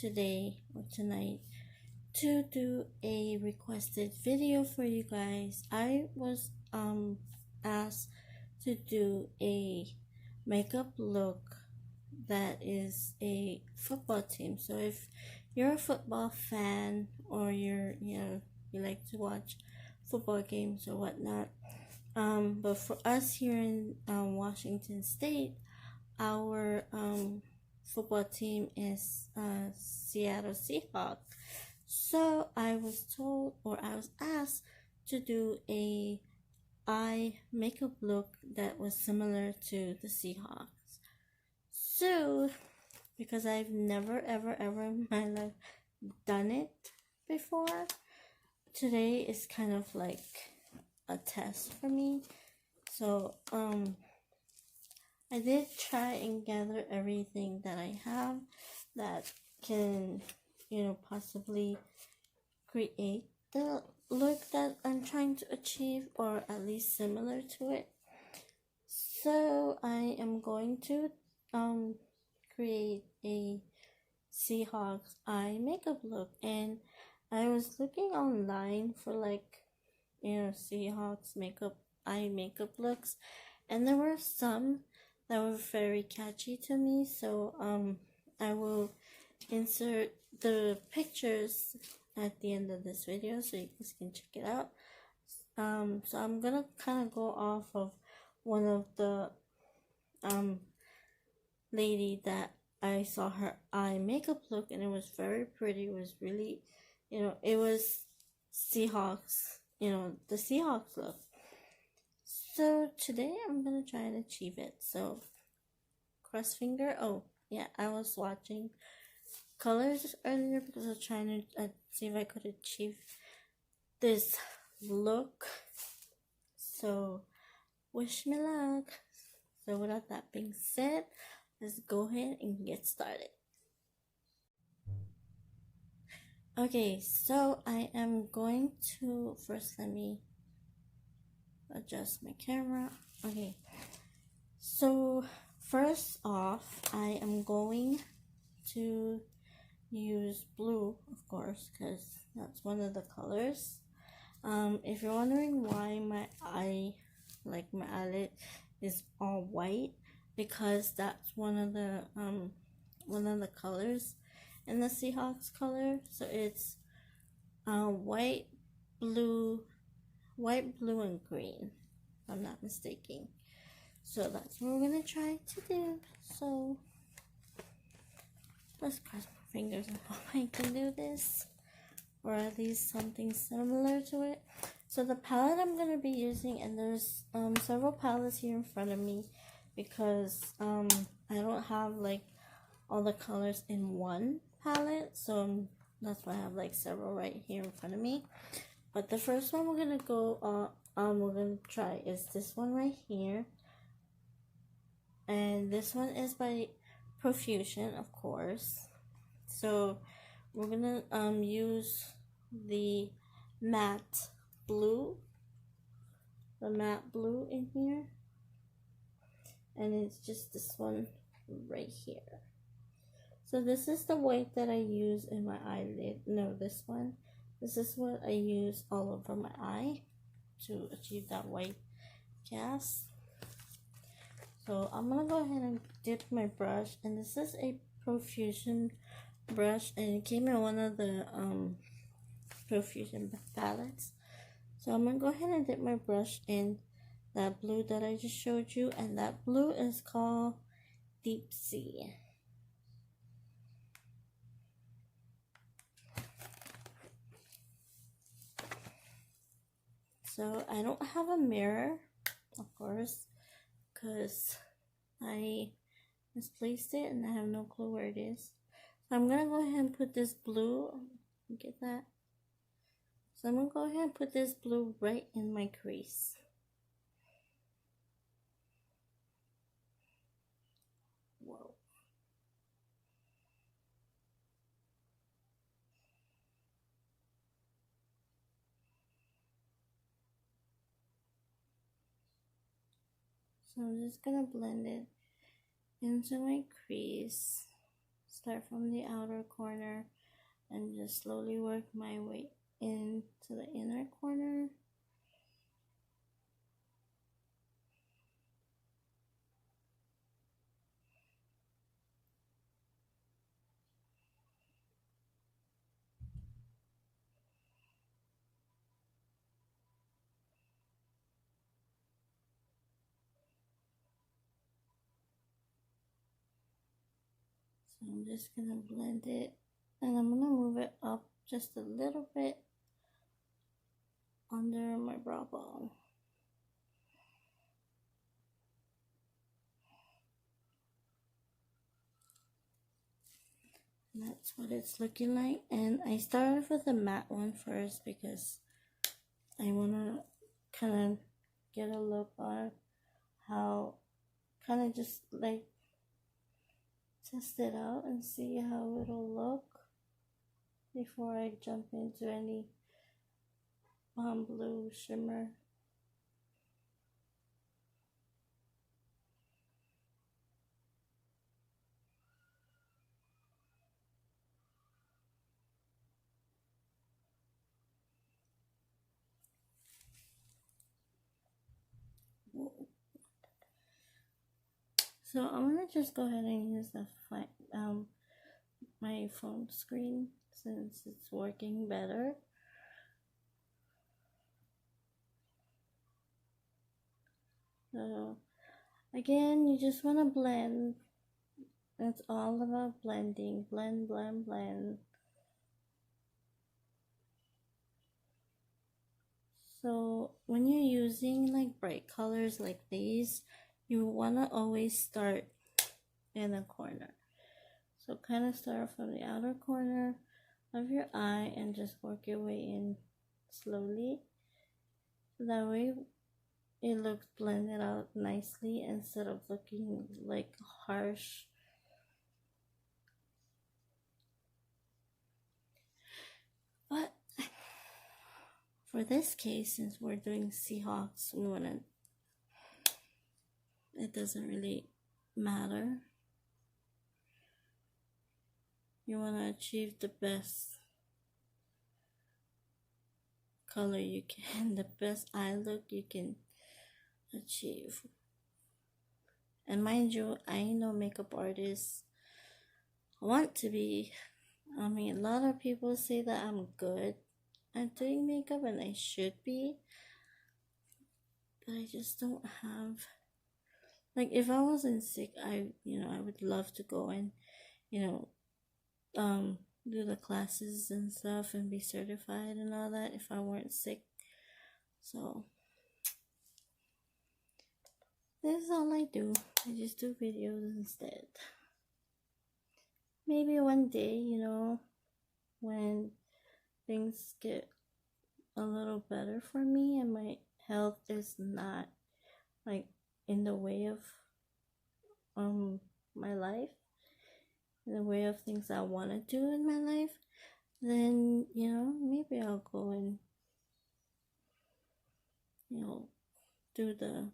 today or tonight to do a requested video for you guys. I was asked to do a makeup look that is a football team. So if you're a football fan or you like to watch football games or whatnot, but for us here in Washington State, our football team is Seattle Seahawks. So I was asked to do a eye makeup look that was similar to the Seahawks. So because I've never ever in my life done it before, today is kind of like a test for me. So I did try and gather everything that I have that can possibly create the look that I'm trying to achieve, or at least similar to it. So I am going to create a Seahawks eye makeup look, and I was looking online for Seahawks eye makeup looks, and there were some that were very catchy to me. So I will insert the pictures at the end of this video so you guys can check it out. So I'm gonna kind of go off of one of the lady that I saw her eye makeup look, and it was very pretty. It was really, it was Seahawks, the Seahawks look. So today I'm gonna try and achieve it. So cross finger. Oh yeah, I was watching colors earlier because I was trying to see if I could achieve this look. So wish me luck. So without that being said, let's go ahead and get started. Okay, so I am going to first, let me adjust my camera. Okay, so first off, I am going to use blue, of course, because that's one of the colors. If you're wondering why my eyelid is all white, because that's one of the colors in the Seahawks color. So it's white, blue, and green, if I'm not mistaken. So that's what we're gonna try to do. So let's cross my fingers and hope I can do this, or at least something similar to it. So the palette I'm gonna be using, and there's several palettes here in front of me because I don't have all the colors in one palette, so that's why I have several right here in front of me. But the first one we're gonna try is this one right here, and this one is by Profusion, of course. So we're gonna use the matte blue in here, and it's just this one right here. So this is the white that I use in my eyelid. No, this one. This is what I use all over my eye to achieve that white cast. So I'm gonna go ahead and dip my brush, and this is a Profusion brush, and it came in one of the Profusion palettes. So I'm gonna go ahead and dip my brush in that blue that I just showed you, and that blue is called Deep Sea. So I don't have a mirror, of course, because I misplaced it and I have no clue where it is. So I'm gonna go ahead and put this blue, get that? So I'm gonna go ahead and put this blue right in my crease. Whoa. So I'm just gonna blend it into my crease. start from the outer corner and just slowly work my way into the inner corner. So I'm just gonna blend it, and I'm gonna move it up just a little bit under my brow bone. And that's what it's looking like. And I started with the matte one first because I wanna kind of get a look on how, kind of just like test it out and see how it'll look before I jump into any blue shimmer. So I'm gonna just go ahead and use the my phone screen since it's working better. So again, you just want to blend. It's all about blending. Blend, blend, blend. So when you're using like bright colors like these, you want to always start in a corner. So kind of start from the outer corner of your eye and just work your way in slowly. So that way it looks blended out nicely instead of looking like harsh. But for this case, since we're doing Seahawks, it doesn't really matter. You want to achieve the best color you can, the best eye look you can achieve. And mind you, I ain't no makeup artist. I want to be. I mean, a lot of people say that I'm good at doing makeup, and I should be, but I just don't have. Like, if I wasn't sick, I would love to go and, do the classes and stuff and be certified and all that if I weren't sick. So this is all I do. I just do videos instead. Maybe one day, when things get a little better for me and my health is not like in the way of my life, in the way of things I want to do in my life, then maybe I'll go and do the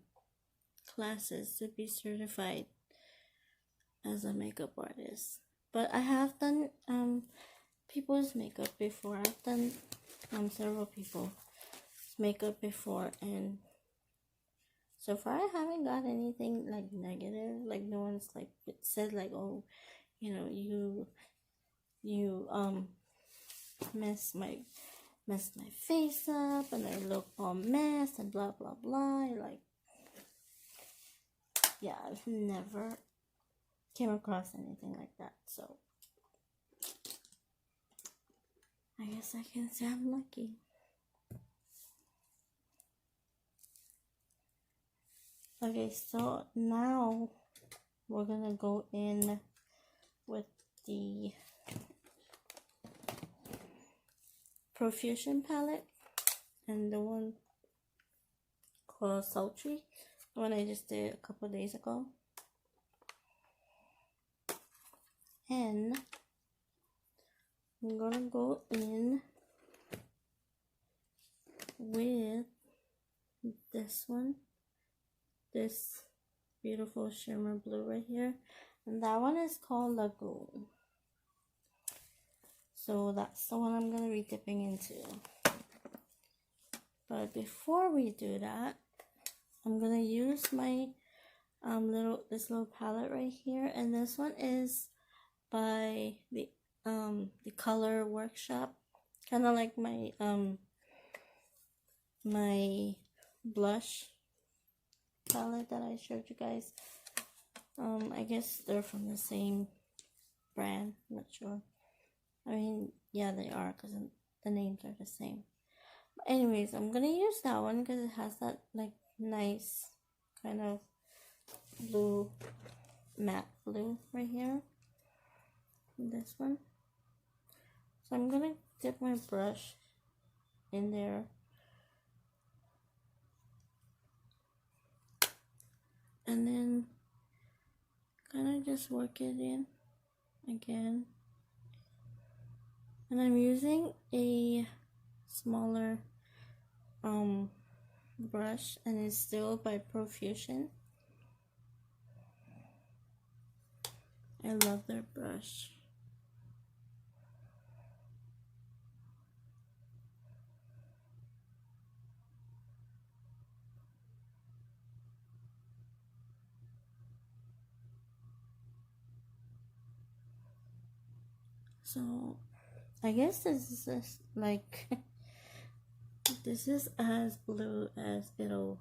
classes to be certified as a makeup artist. But I have done people's makeup before. I've done several people's makeup before, and so far I haven't got anything like negative. Like no one's like said like, oh, you mess my face up and I look all mess and blah blah blah. Like, yeah, I've never came across anything like that, so I guess I can say I'm lucky. Okay, so now we're gonna go in with the Profusion palette and the one called Sultry, the one I just did a couple days ago. And I'm gonna go in with this one, this beautiful shimmer blue right here, and that one is called Lagoon. So that's the one I'm gonna be dipping into. But before we do that, I'm gonna use my this little palette right here, and this one is by the Color Workshop, kind of like my my blush palette that I showed you guys. I guess they're from the same brand, I'm not sure. I mean, yeah, they are, because the names are the same. But anyways, I'm gonna use that one because it has that like nice kind of blue, matte blue right here. This one. So I'm gonna dip my brush in there. And then kind of just work it in again. And I'm using a smaller brush, and it's still by Profusion. I love their brush. So I guess this is just like this is as blue as it'll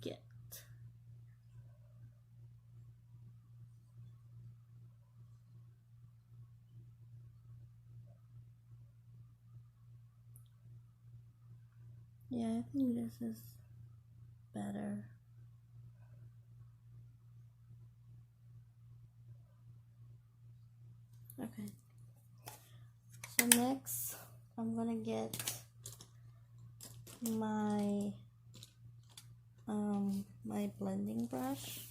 get. Yeah, I think this is better. Okay. So next, I'm gonna get my my blending brush,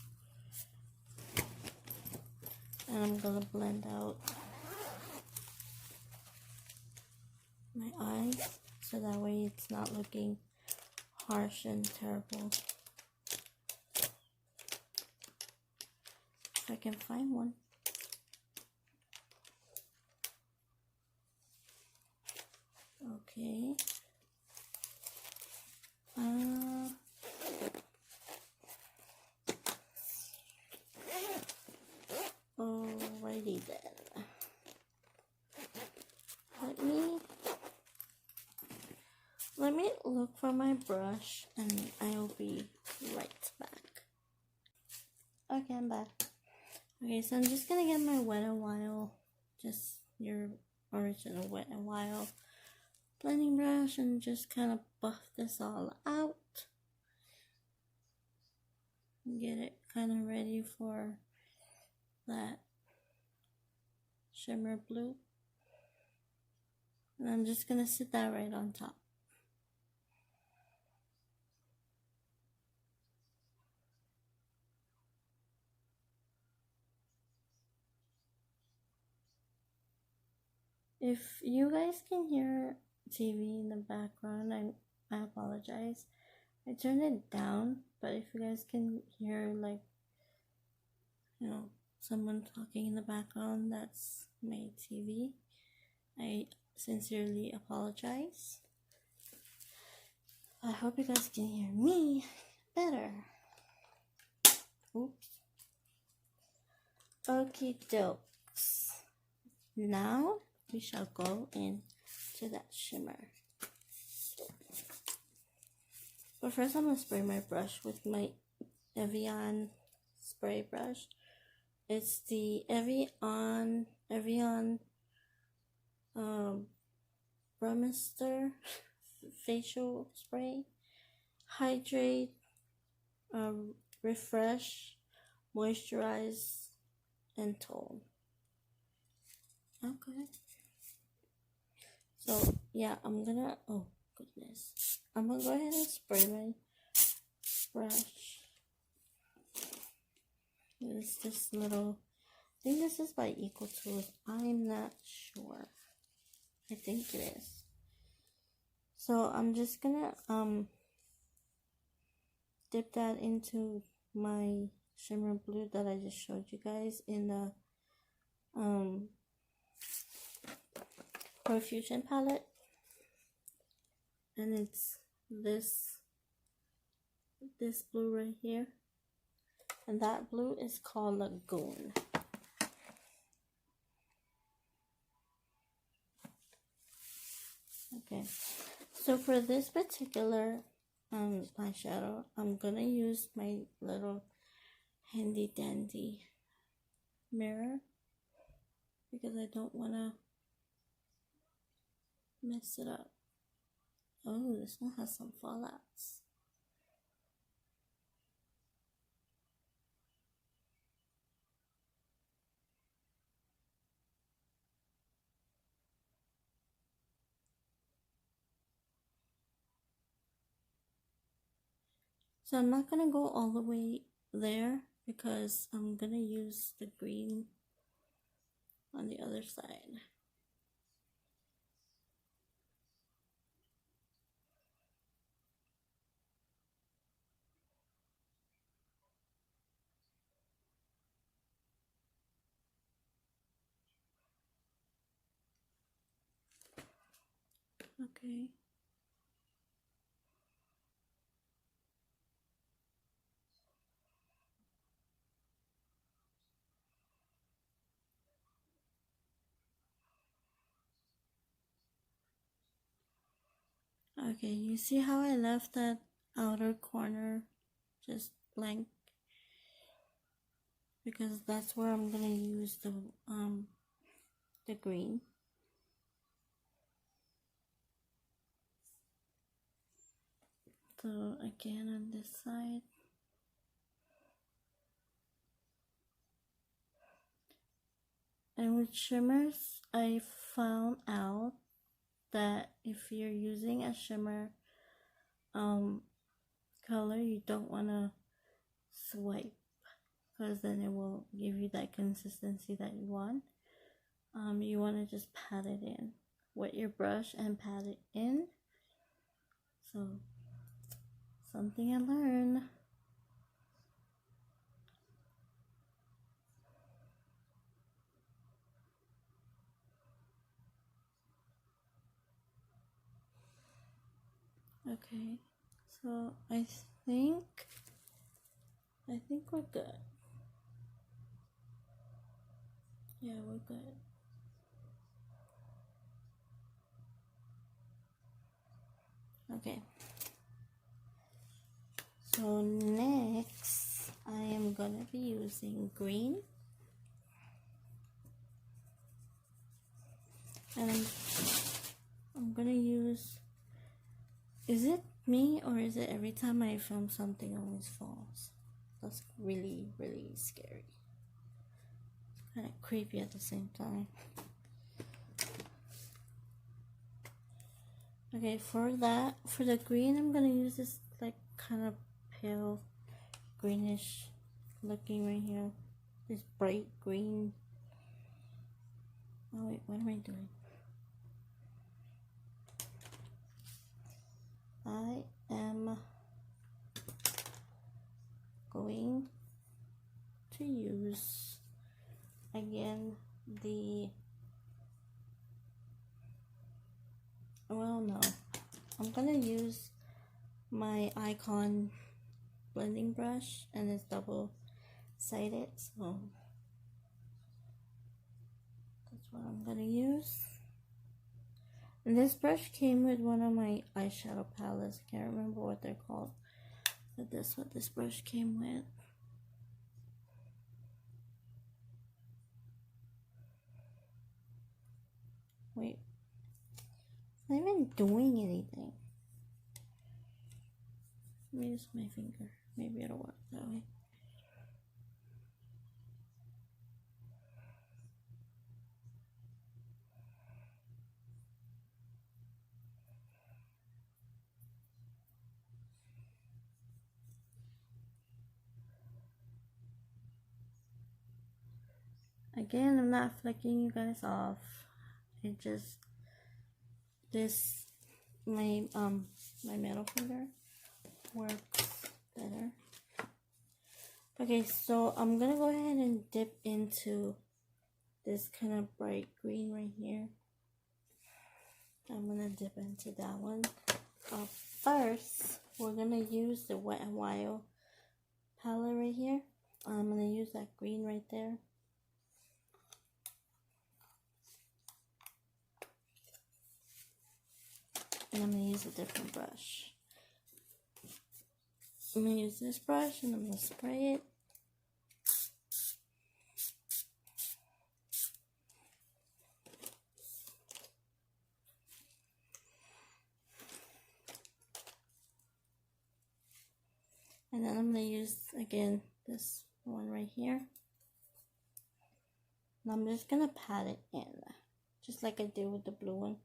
and I'm gonna blend out my eyes so that way it's not looking harsh and terrible. If I can find one. Okay. Alrighty then. Let me look for my brush, and I'll be right back. Okay, I'm back. Okay, so I'm just gonna get my Wet n Wild, just your original Wet n Wild blending brush, and just kind of buff this all out. Get it kind of ready for that shimmer blue. And I'm just gonna sit that right on top. If you guys can hear TV in the background, I apologize. I turned it down, but if you guys can hear, like, you know, someone talking in the background, that's my TV. I sincerely apologize. I hope you guys can hear me better. Oops. Okie dokes. Now we shall go into that shimmer. But first I'm going to spray my brush with my Evian spray brush. It's the Evian Bremister facial spray. Hydrate, refresh, moisturize, and tone. Okay. So yeah, I'm gonna, oh goodness, I'm gonna go ahead and spray my brush. It's this little, I think this is by Equal Tools. I'm not sure. I think it is. So I'm just gonna dip that into my shimmer blue that I just showed you guys in the Profusion palette, and it's this blue right here, and that blue is called Lagoon. Okay, so for this particular eyeshadow, I'm gonna use my little handy dandy mirror because I don't want to mess it up. Oh, this one has some fallouts. So I'm not gonna go all the way there because I'm gonna use the green on the other side. Okay. Okay, you see how I left that outer corner just blank? Because that's where I'm gonna use the green. So again on this side. And with shimmers, I found out that if you're using a shimmer color, you don't want to swipe because then it will give you that consistency that you want. You want to just pat it in. Wet your brush and pat it in. So, something I learned. Okay, so I think we're good. Yeah, we're good. Okay. So next, I am gonna be using green. And I'm gonna use, is it me or is it every time I film something always falls? That's really, really scary. It's kind of creepy at the same time. Okay, for the green, I'm gonna use this like kind of pale greenish looking right here. This bright green. Oh wait, what am I doing? I am going to use again no, I'm gonna use my Icon blending brush, and it's double-sided, so that's what I'm gonna use. And this brush came with one of my eyeshadow palettes. I can't remember what they're called, but that's what this brush came with. Wait, it's not even doing anything. Let me use my finger. Maybe it'll work that way. Again, I'm not flicking you guys off. It just my middle finger works better. Okay, so I'm gonna go ahead and dip into this kind of bright green right here. I'm gonna dip into that one. First, we're gonna use the Wet n Wild palette right here. I'm gonna use that green right there. And I'm gonna use a different brush. I'm gonna use this brush and I'm gonna spray it. And then I'm going to use, again, this one right here. And I'm just going to pat it in, just like I did with the blue one.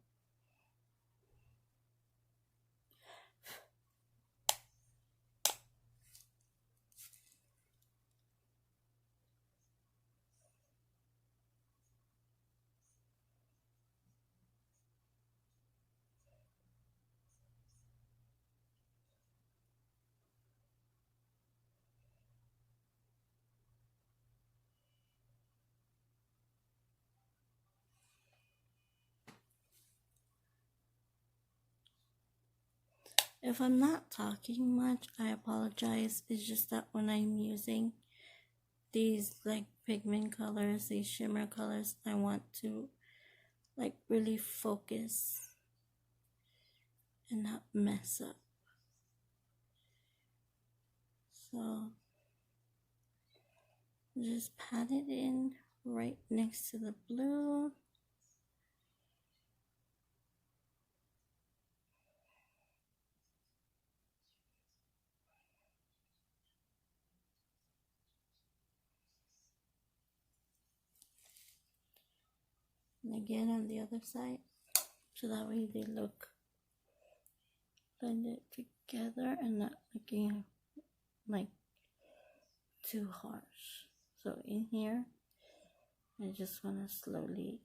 If I'm not talking much, I apologize. It's just that when I'm using these like pigment colors, these shimmer colors, I want to like really focus and not mess up. So just pat it in right next to the blue. And again on the other side, so that way they look blended together and not looking like too harsh. So in here, I just want to slowly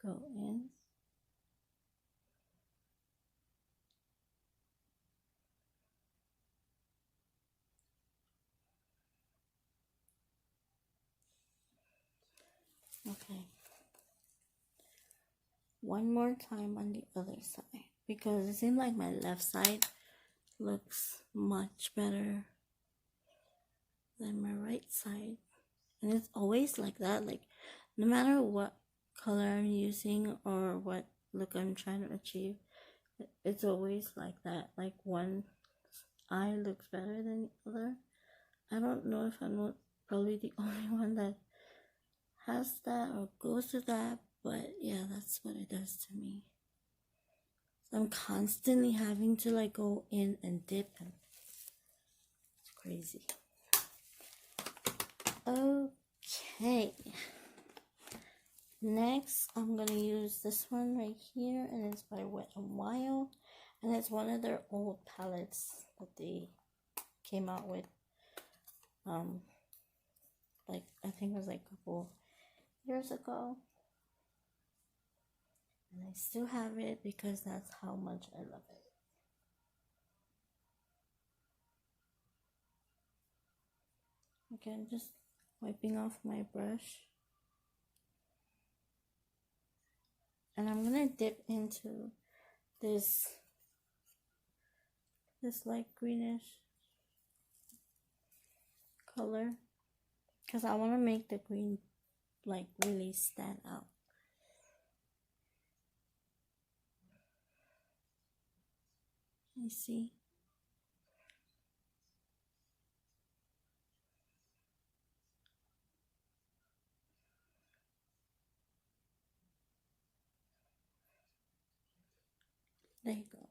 go in. Okay. One more time on the other side, because it seems like my left side looks much better than my right side. And it's always like that, like no matter what color I'm using or what look I'm trying to achieve, it's always like that. Like one eye looks better than the other. I don't know if I'm not probably the only one that has that or goes to that, but yeah, that's what it does to me. So I'm constantly having to like go in and dip, and it's crazy. Okay, next I'm gonna use this one right here, and it's by Wet n Wild, and it's one of their old palettes that they came out with. Like I think it was like a couple years ago, and I still have it because that's how much I love it. Again, just wiping off my brush, and I'm gonna dip into this light greenish color because I want to make the green like really stand out. You see? There you go.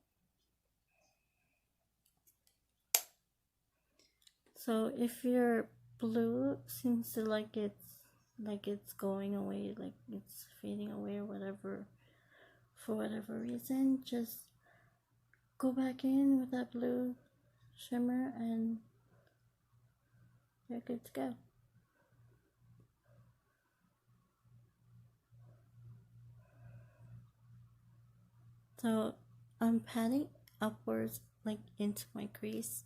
So if your blue seems to like it's going away, like it's fading away or whatever, for whatever reason, just go back in with that blue shimmer and you're good to go. So I'm patting upwards like into my crease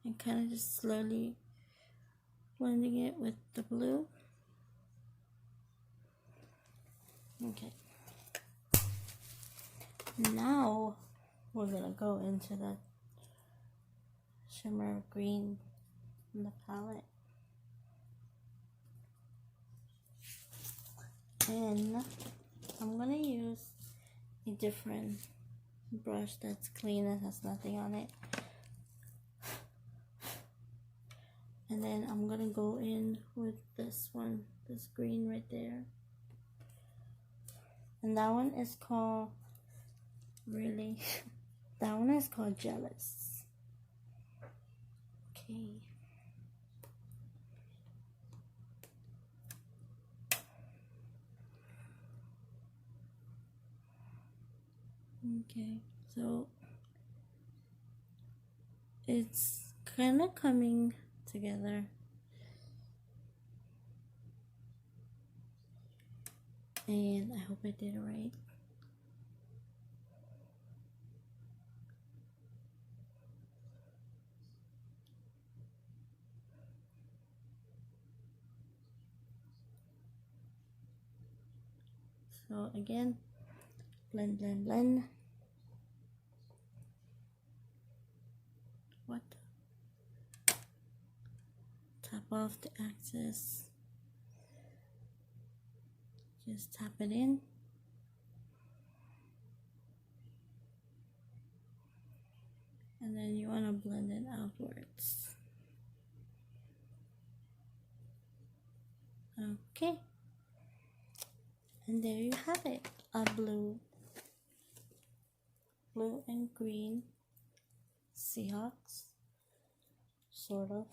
and kind of just slowly blending it with the blue. Okay. Now we're gonna go into the shimmer green in the palette. And I'm gonna use a different brush that's clean and has nothing on it. And then I'm gonna go in with this one, this green right there. And that one is called, really, that one is called Jealous. Okay. Okay, so it's kind of coming together. And I hope I did it right. So again, blend, blend, blend. What? Tap off the axis. Just tap it in. And then you want to blend it outwards. Okay. And there you have it. A blue and green Seahawks. Sort of.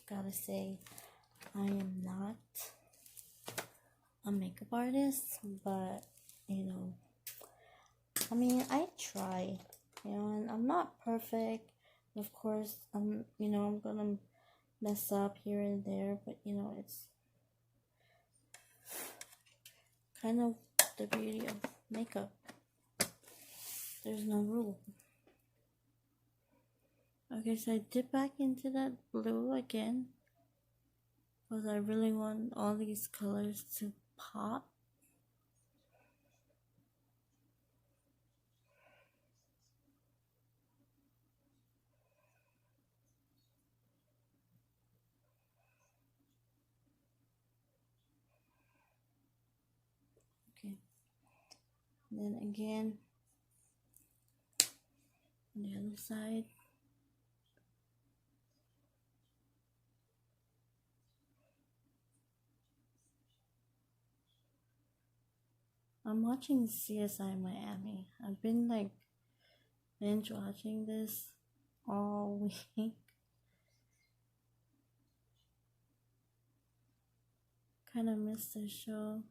Gotta say, I am not a makeup artist, but you know, I mean, I try, you know, and I'm not perfect. Of course, I'm gonna mess up here and there, but you know, it's kind of the beauty of makeup. There's no rule. Okay, so I dip back into that blue again, because I really want all these colors to pop. Okay, and then again on the other side. I'm watching CSI Miami. I've been like binge watching this all week. Kind of missed the show.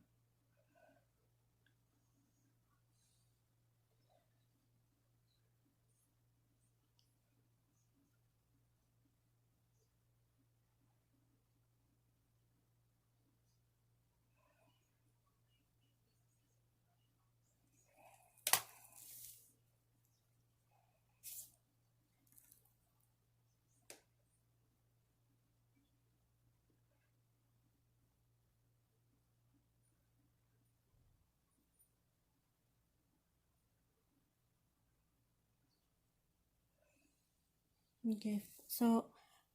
Okay, so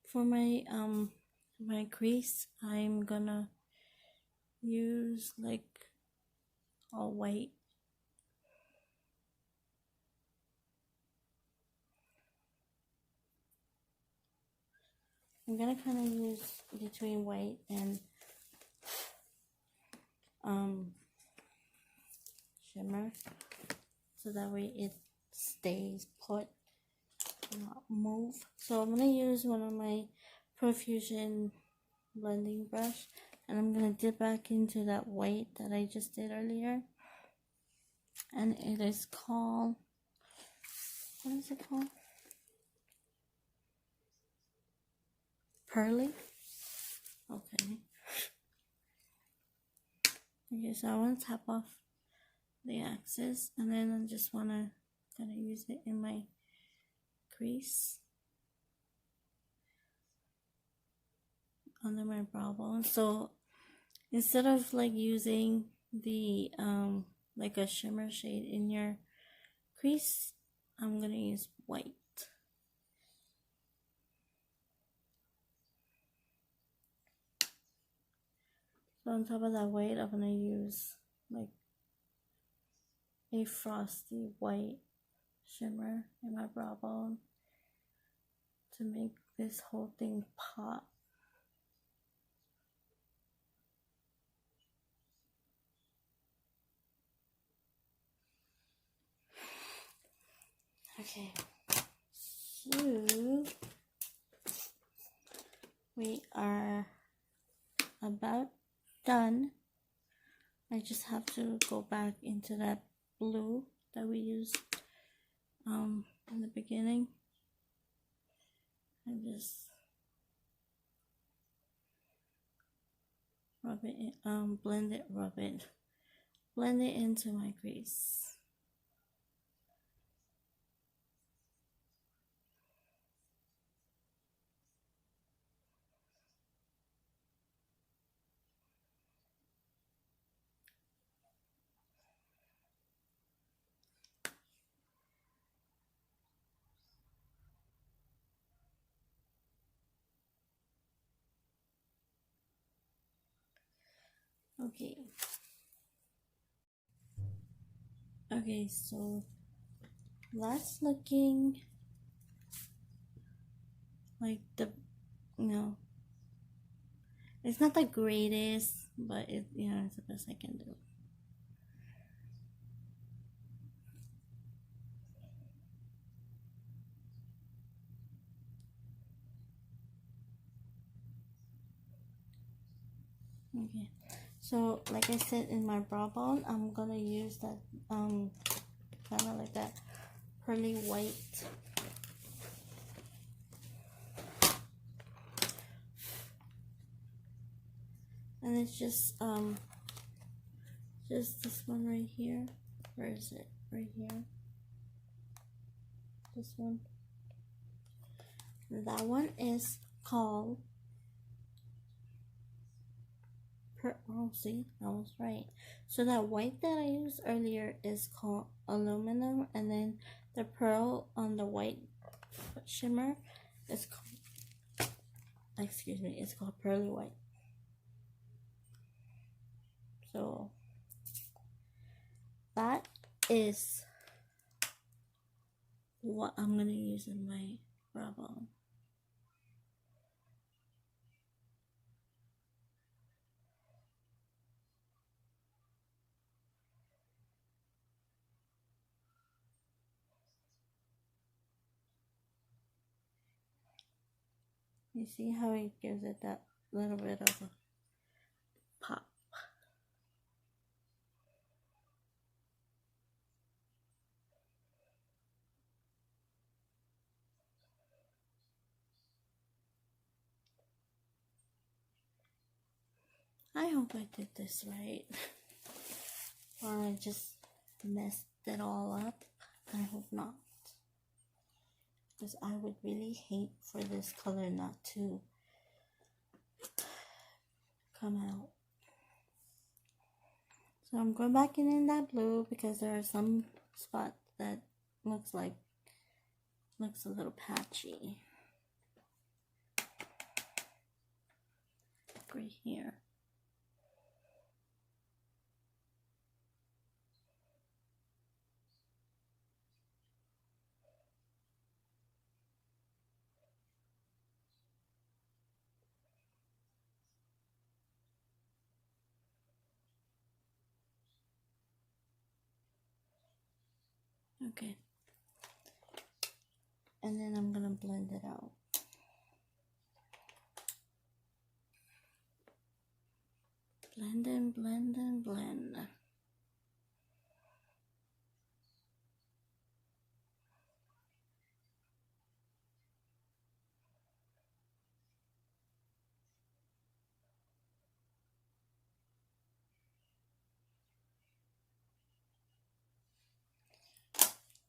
for my my crease, I'm gonna use like all white. I'm gonna kind of use between white and shimmer, so that way it stays put, not move. So I'm gonna use one of my Profusion blending brush, and I'm gonna dip back into that white that I just did earlier, and it is called, what is it called? Pearly. Okay. Okay, so I want to tap off the axis, and then I just want to kind of use it in my crease under my brow bone. So instead of like using the like a shimmer shade in your crease, I'm gonna use white. So on top of that white, I'm gonna use like a frosty white shimmer in my brow bone to make this whole thing pop. Okay, so we are about done. I just have to go back into that blue that we used in the beginning and just rub it in, blend it into my crease. Okay, so that's looking like the, it's not the greatest, but it's the best I can do. Okay, so like I said, in my brow bone, I'm gonna use that kind of like that pearly white. And it's just this one right here. Where is it? Right here. This one. That one is called oh, see, I was right. So that white that I used earlier is called aluminum, and then the pearl on the white shimmer is called, excuse me, it's called pearly white. So that is what I'm gonna use in my brow bone. You see how it gives it that little bit of a pop. I hope I did this right. Or I just messed it all up. I hope not. Because I would really hate for this color not to come out. So I'm going back in that blue because there are some spots that looks a little patchy. Right here. Okay. And then I'm gonna blend it out. Blend and blend and blend.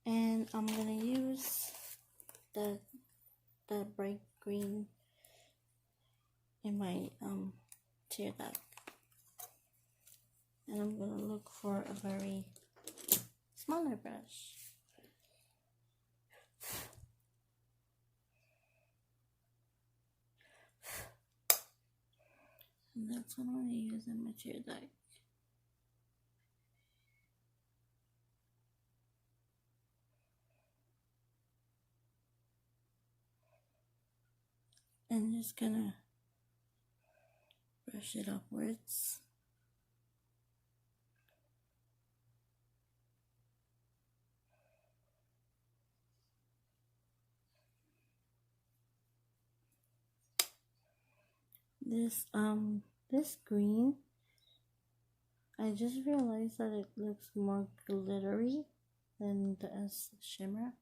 And I'm gonna use the bright green in my tear duct. And I'm gonna look for a very smaller brush. And that's what I'm gonna use in my tear dye. And just gonna brush it upwards. This green, I just realized that it looks more glittery than the shimmer,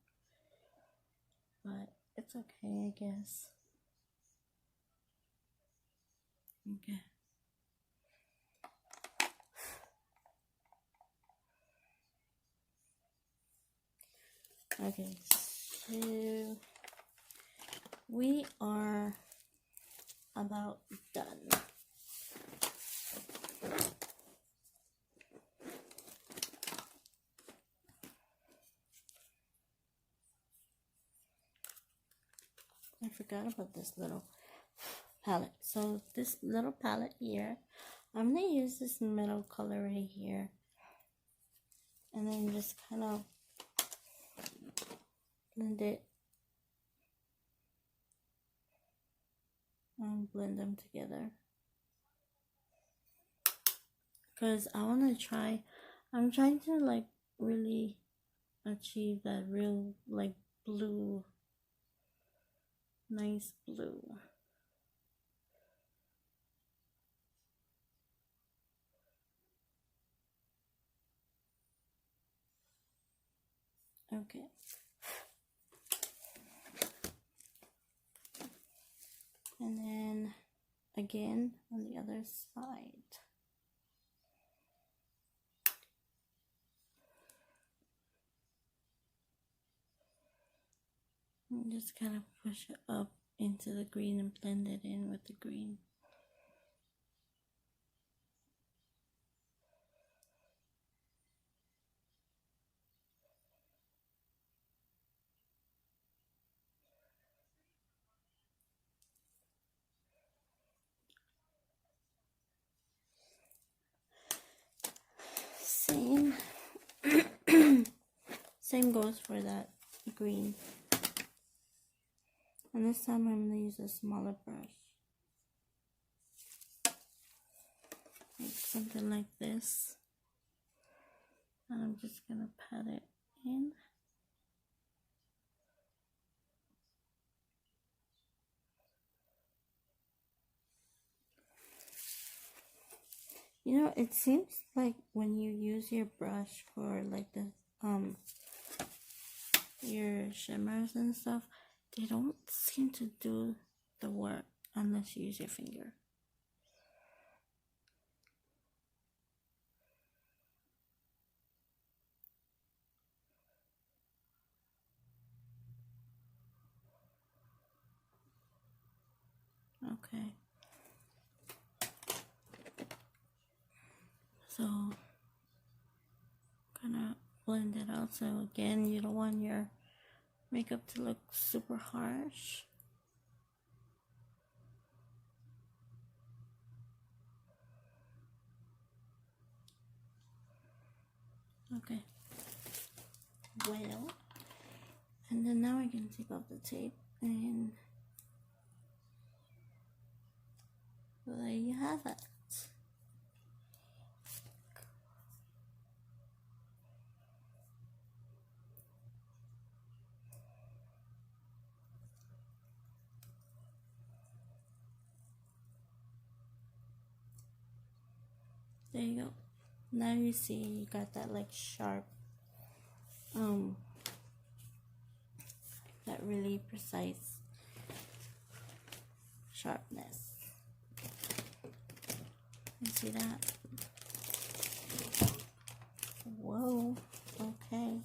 but it's okay, I guess. Okay. Okay, so we are about done. I forgot about this little palette. So this little palette here, I'm going to use this middle color right here. And then just kind of blend it. And blend them together. Because I want to try, I'm trying to like really achieve that real like blue, nice blue. Okay. And then again on the other side. And just kind of push it up into the green and blend it in with the green. Same goes for that green. And this time I'm going to use a smaller brush. Like something like this. And I'm just going to pat it in. You know, it seems like when you use your brush for like the your shimmers and stuff, they don't seem to do the work unless you use your finger. Okay. So, gonna blend it out. So again, you don't want your makeup to look super harsh. Okay. Well, and then now I can take off the tape, and there you have it. There you go. Now you see you got that like sharp, that really precise sharpness. You see that? Whoa, okay.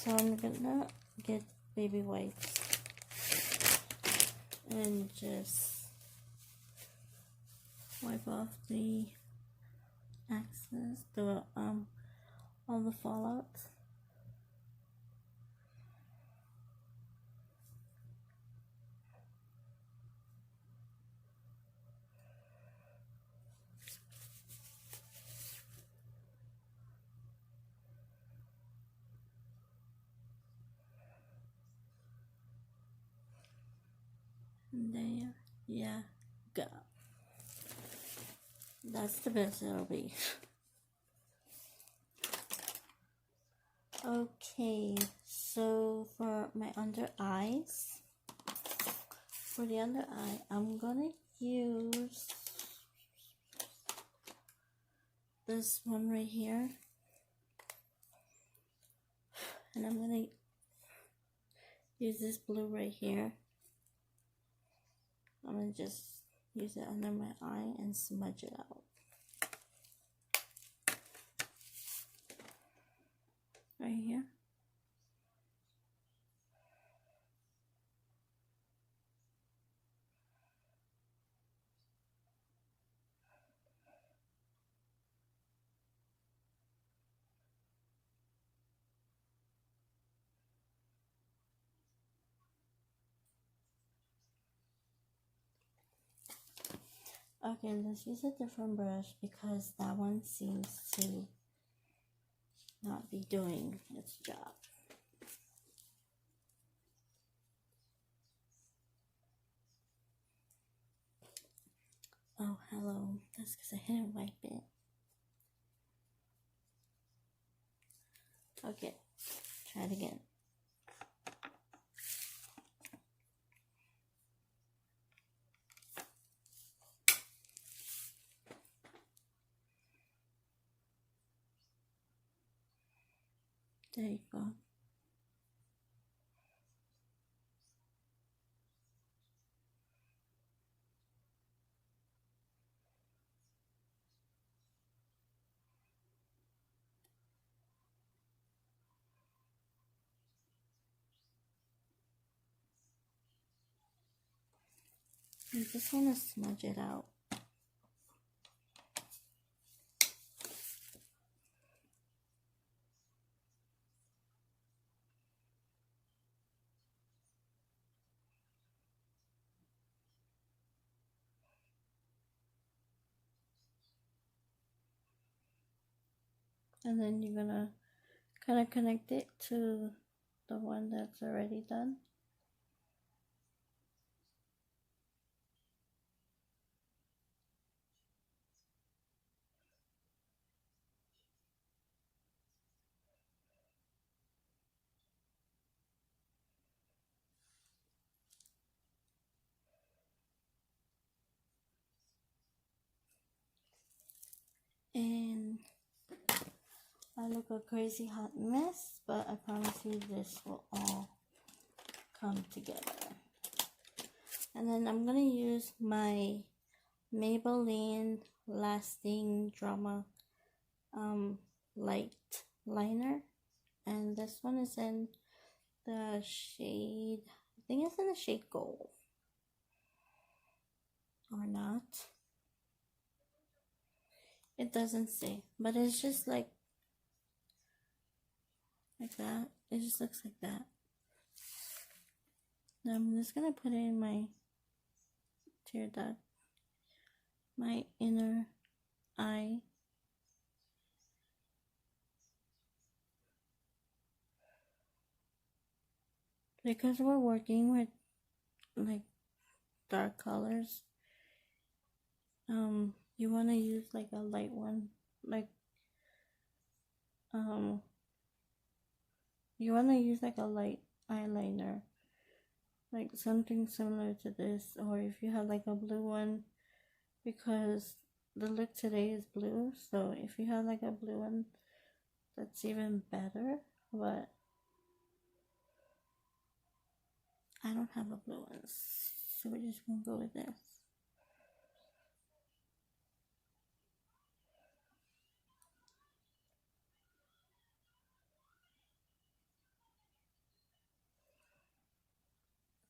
So I'm gonna get baby wipes. and just wipe off the excess, all the fallouts. And there you go. That's the best it'll be. Okay, so for my under eyes, for the under eye, I'm gonna use this one right here, and I'm gonna use this blue right here. I'm gonna just use it under my eye and smudge it out. Right here. Okay, let's use a different brush because that one seems to not be doing its job. Oh, hello. That's because I didn't wipe it. Okay, try it again. There you go. You just want to smudge it out. And then you're gonna kind of connect it to the one that's already done. And I look a crazy hot mess, but I promise you this will all come together. And then I'm gonna use my Maybelline Lasting Drama light liner, and this one is in the shade, I think it's in the shade gold, or not. It doesn't say, but it's just like that. It just looks like that. Now I'm just gonna put it in my tear duct, my inner eye. Because we're working with like dark colors, you want to use like a light one, like you want to use like a light eyeliner, like something similar to this, or if you have like a blue one, because the look today is blue, so if you have like a blue one, that's even better. But I don't have a blue one, so we're just gonna go with this.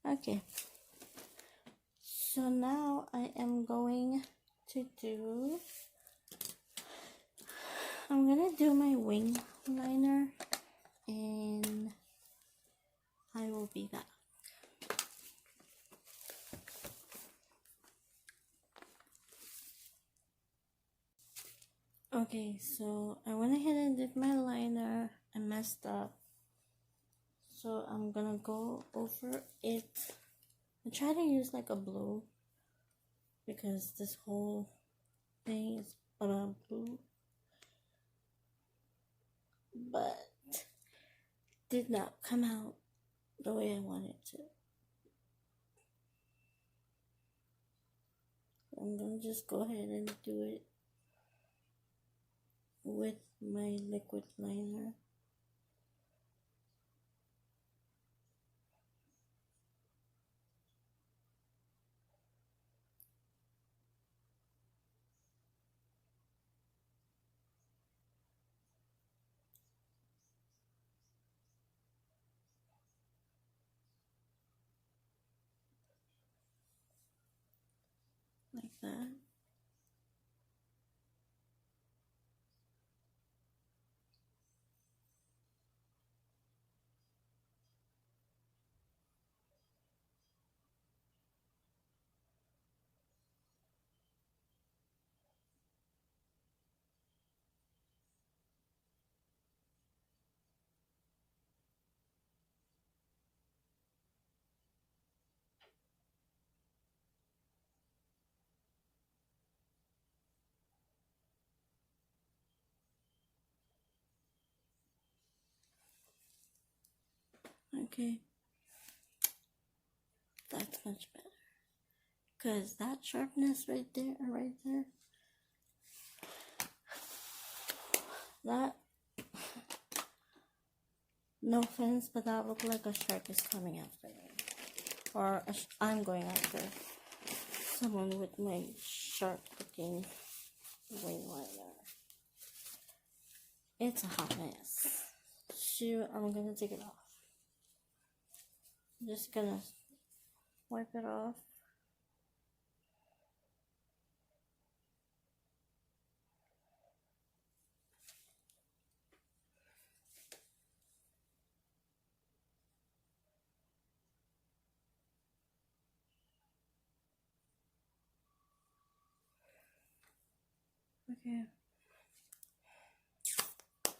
Okay, So now I am going to do, I'm gonna do my wing liner and I will be back. Okay, so I went ahead and did my liner. I messed up, so I'm gonna go over it. I try to use like a blue because this whole thing is about blue, but did not come out the way I wanted to. I'm gonna just go ahead and do it with my liquid liner. Like that. Okay, that's much better. Cause that sharpness right there, that, no offense, but that looked like a shark is coming after me. Or I'm going after someone with my sharp looking wing liner. It's a hot mess. Shoot, I'm gonna take it off. I'm just gonna wipe it off.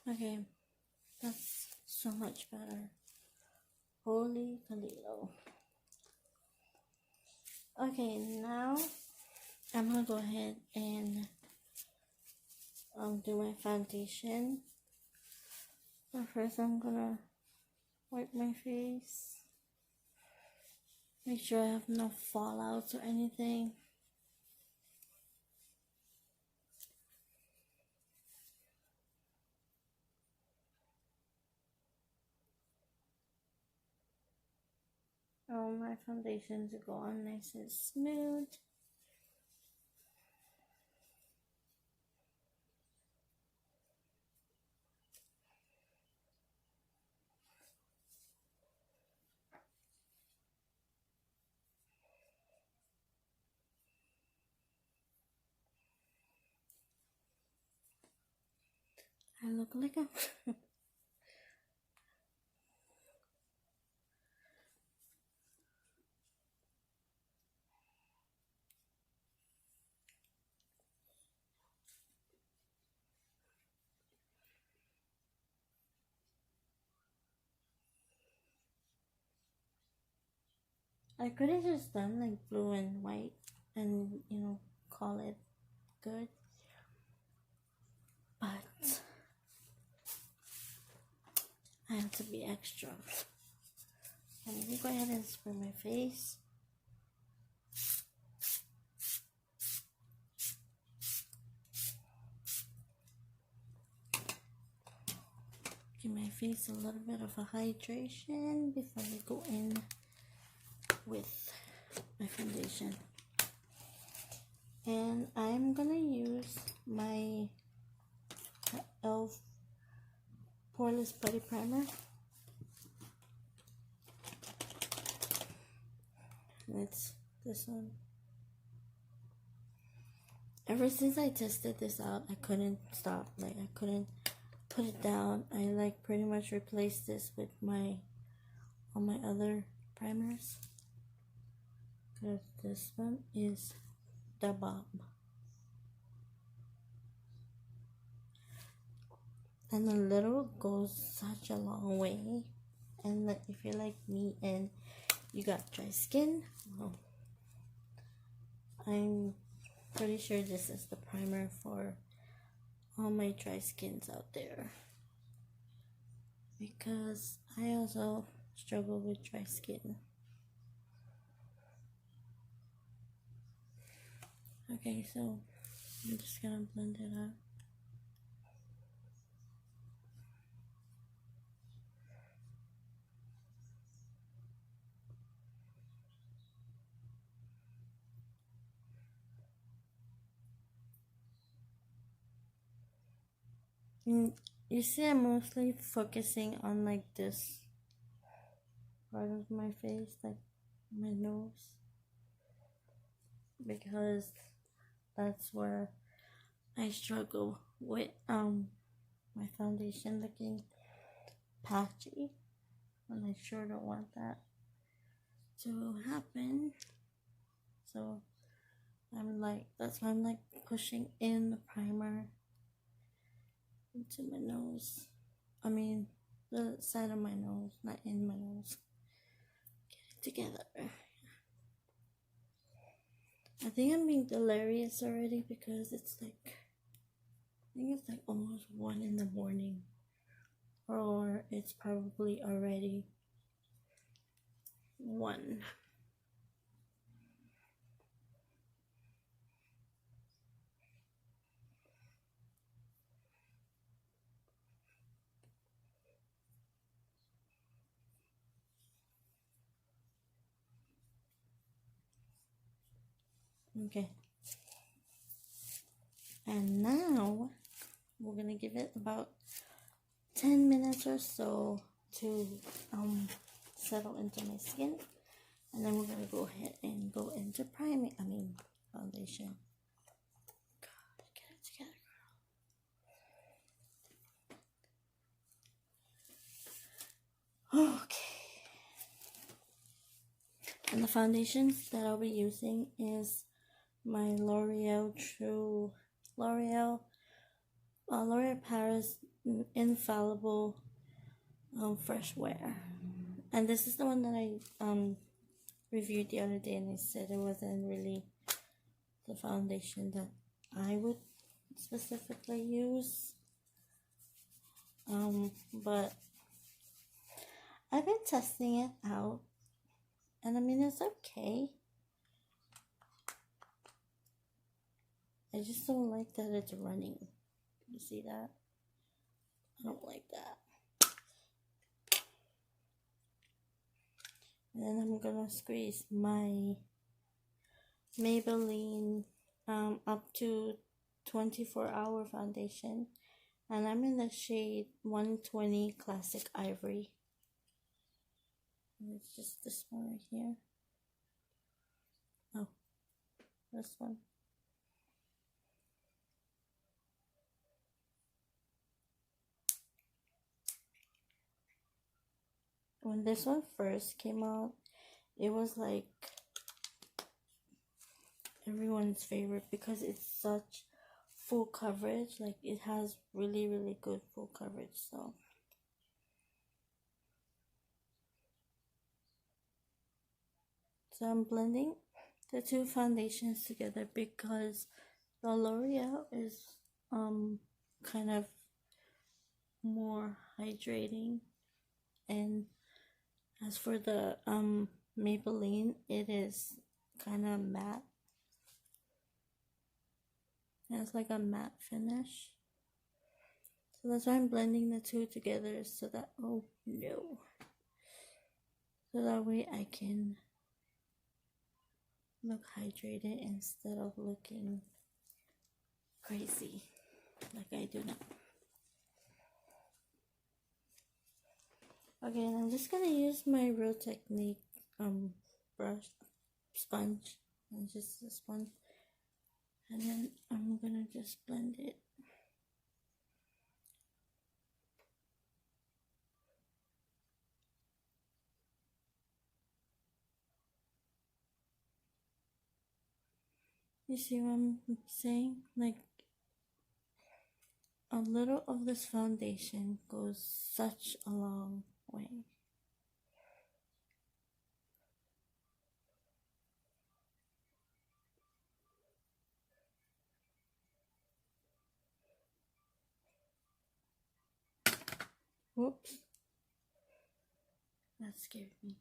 Okay, that's so much better. Holy Toledo. Okay, now I'm gonna go ahead and do my foundation. But first I'm gonna wipe my face. Make sure I have no fallouts or anything. My foundation to go on nice and smooth. I look like a I could have just done like blue and white and call it good, but I have to be extra. I'm gonna go ahead and spray my face. Give my face a little bit of a hydration before I go in with my foundation. And I'm gonna use my e.l.f. Poreless Putty Primer. It's this one. Ever since I tested this out, I couldn't stop. Like, I couldn't put it down. I like pretty much replaced this with all my other primers. Because this one is the bomb. And a little goes such a long way. And like, if you're like me and you got dry skin, well, I'm pretty sure this is the primer for all my dry skins out there. Because I also struggle with dry skin. Okay, so I'm just gonna blend it out. You see, I'm mostly focusing on like this part of my face, like my nose, because that's where I struggle with my foundation looking patchy, and I sure don't want that to happen. So that's why I'm like pushing in the primer into my nose. I mean, the side of my nose, not in my nose. Get it together. I think I'm being delirious already because it's like, I think it's like almost 1 in the morning. Or it's probably already 1. Okay. And now we're gonna give it about 10 minutes or so to settle into my skin, and then we're gonna go ahead and go into foundation. God, get it together, girl. Okay. And the foundations that I'll be using is my L'Oreal Paris Infallible Fresh Wear, and this is the one that I reviewed the other day, and I said it wasn't really the foundation that I would specifically use, but I've been testing it out, and I mean, it's okay. I just don't like that it's running. You see that? I don't like that. And then I'm gonna squeeze my Maybelline up to 24-hour foundation, and I'm in the shade 120 Classic Ivory. And it's just this one right here. Oh, this one. When this one first came out, it was like everyone's favorite because it's such full coverage. Like, it has really, really good full coverage. So I'm blending the two foundations together because the L'Oreal is kind of more hydrating, and as for the Maybelline, it is kind of matte. It has like a matte finish. So that's why I'm blending the two together, so that, oh no, so that way I can look hydrated instead of looking crazy like I do now. Okay, and I'm just gonna use my Real Technique brush sponge, and just this one And then I'm gonna just blend it. You see what I'm saying? Like, a little of this foundation goes such a long way. Whoops. That scared me.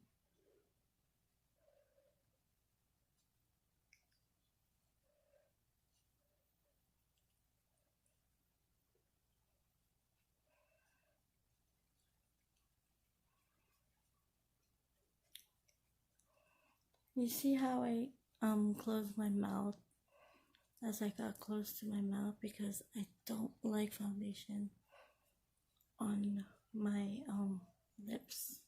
You see how I closed my mouth as I got close to my mouth because I don't like foundation on my lips.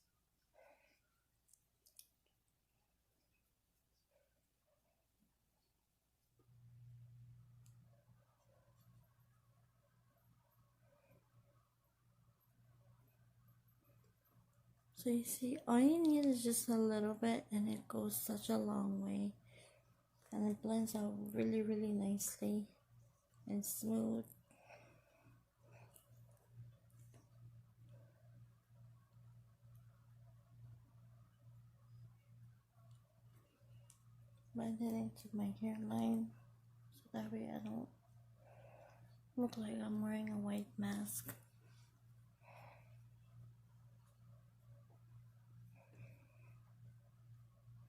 So you see, all you need is just a little bit and it goes such a long way. And it blends out really, really nicely and smooth. Blend it into my hairline so that way I don't look like I'm wearing a white mask.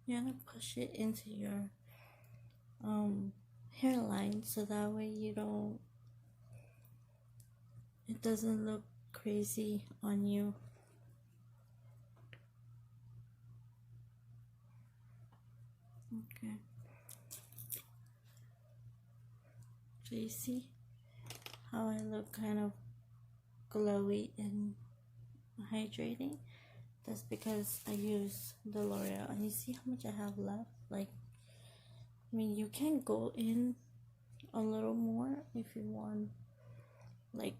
You want to push it into your hairline so that way it doesn't look crazy on you. Okay. So you see how I look kind of glowy and hydrating? That's because I use the L'Oreal. And you see how much I have left? Like, I mean, you can go in a little more if you want, like,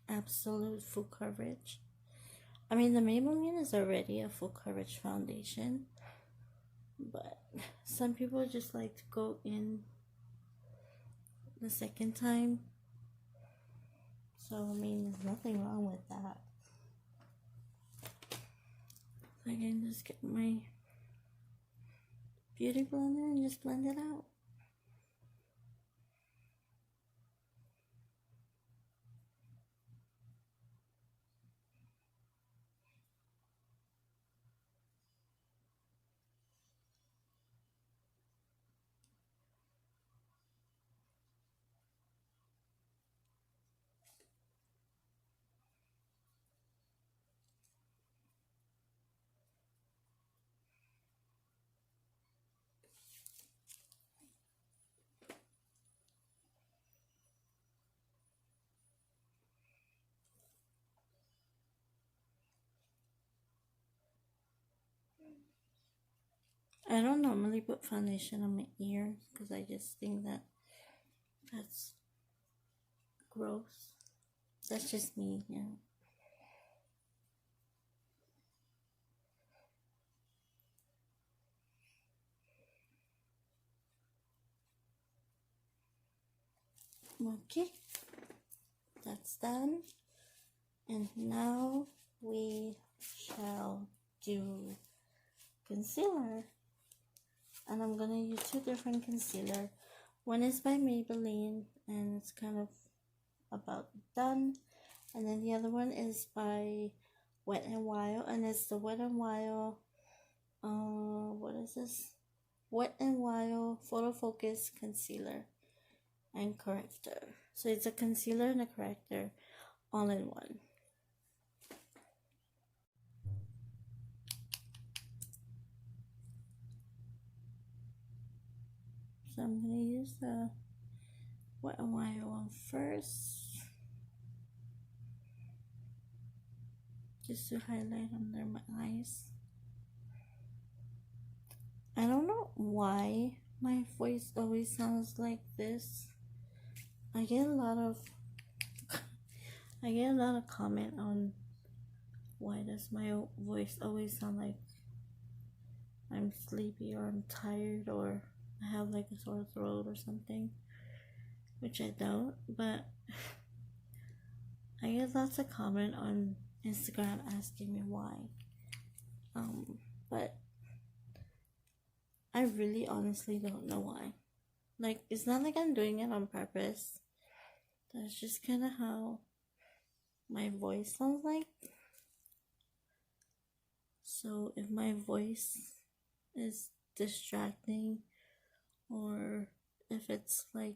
absolute full coverage. I mean, the Maybelline is already a full coverage foundation, but some people just like to go in the second time. So, I mean, there's nothing wrong with that. So I can just get my beauty blender and just blend it out. I don't normally put foundation on my ears because I just think that that's gross. That's just me, yeah. Okay, that's done. And now we shall do concealer. And I'm gonna use two different concealer. One is by Maybelline and it's kind of about done. And then the other one is by Wet n Wild, and it's the Wet n Wild, what is this? Wet n Wild Photo Focus Concealer and Corrector. So it's a concealer and a corrector all in one. So I'm going to use the Wet n Wild one first, just to highlight under my eyes. I don't know why my voice always sounds like this. I get a lot of comment on why does my voice always sound like I'm sleepy or I'm tired or I have like a sore throat or something, which I don't, but I get lots of comment on Instagram asking me why. But I really honestly don't know why. Like, it's not like I'm doing it on purpose. That's just kind of how my voice sounds like. So if my voice is distracting, or if it's like,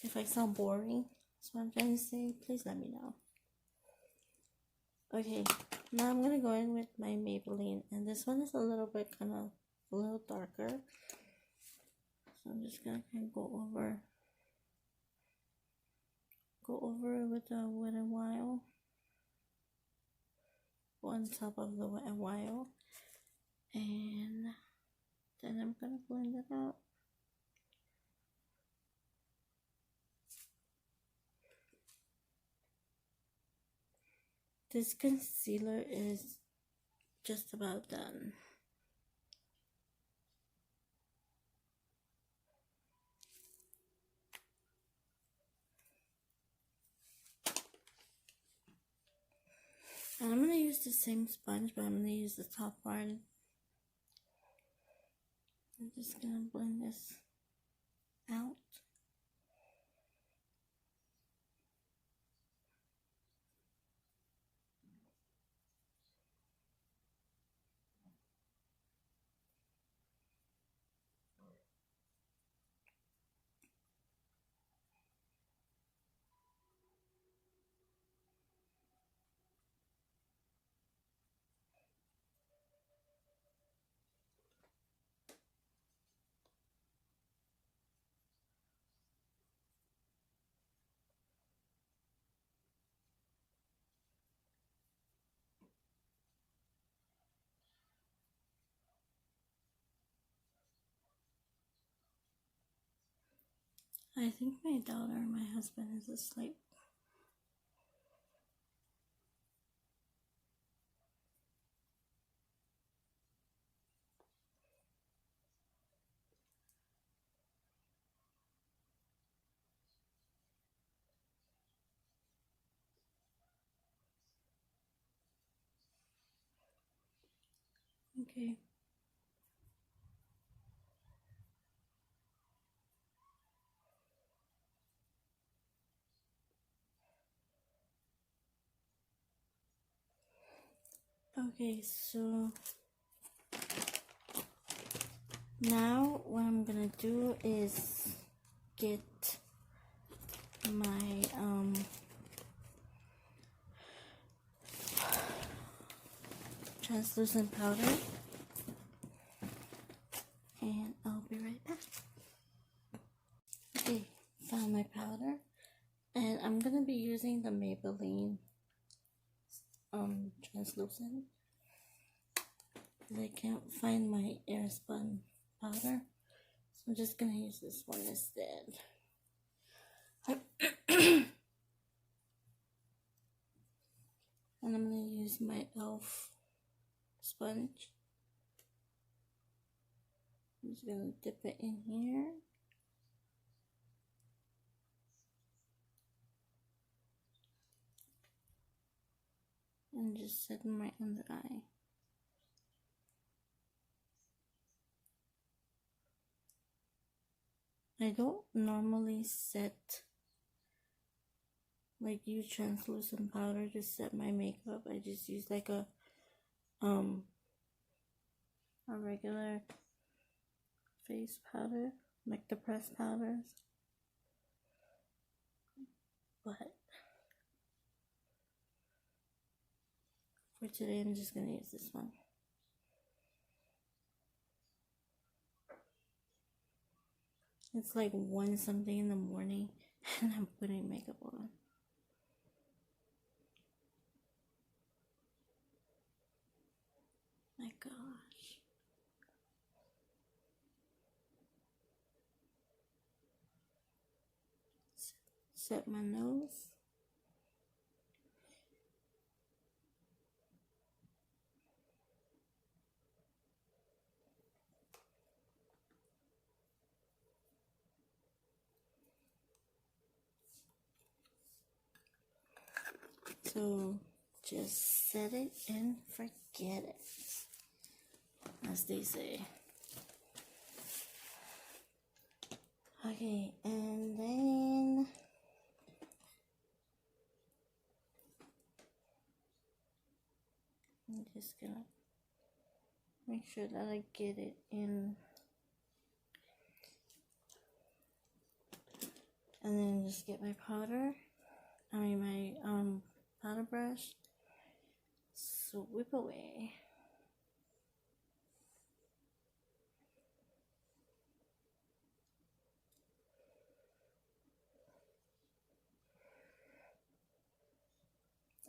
if I sound boring, that's what I'm trying to say, please let me know. Okay, now I'm gonna go in with my Maybelline, and this one is a little bit a little darker. So I'm just gonna kind of go over it with the Wet n Wild. Go on top of the Wet n Wild, and then I'm gonna blend it out. This concealer is just about done. And I'm going to use the same sponge, but I'm going to use the top part. I'm just going to blend this out. I think my daughter and my husband is asleep. Okay. Okay, so now what I'm gonna do is get my translucent powder, and I'll be right back. Okay, found my powder, and I'm gonna be using the Maybelline translucent. I can't find my airspun powder, so I'm just gonna use this one instead. And I'm gonna use my e.l.f. sponge. I'm just gonna dip it in here. And just set my under eye. I don't normally use translucent powder to set my makeup. I just use like a regular face powder, like the pressed powders. But for today, I'm just gonna use this one. It's like 1 something in the morning, and I'm putting makeup on. My gosh. set my nose. So just set it and forget it, as they say. Okay, and then I'm just gonna make sure that I get it in, and then just get my powder. My powder brush. So whip away.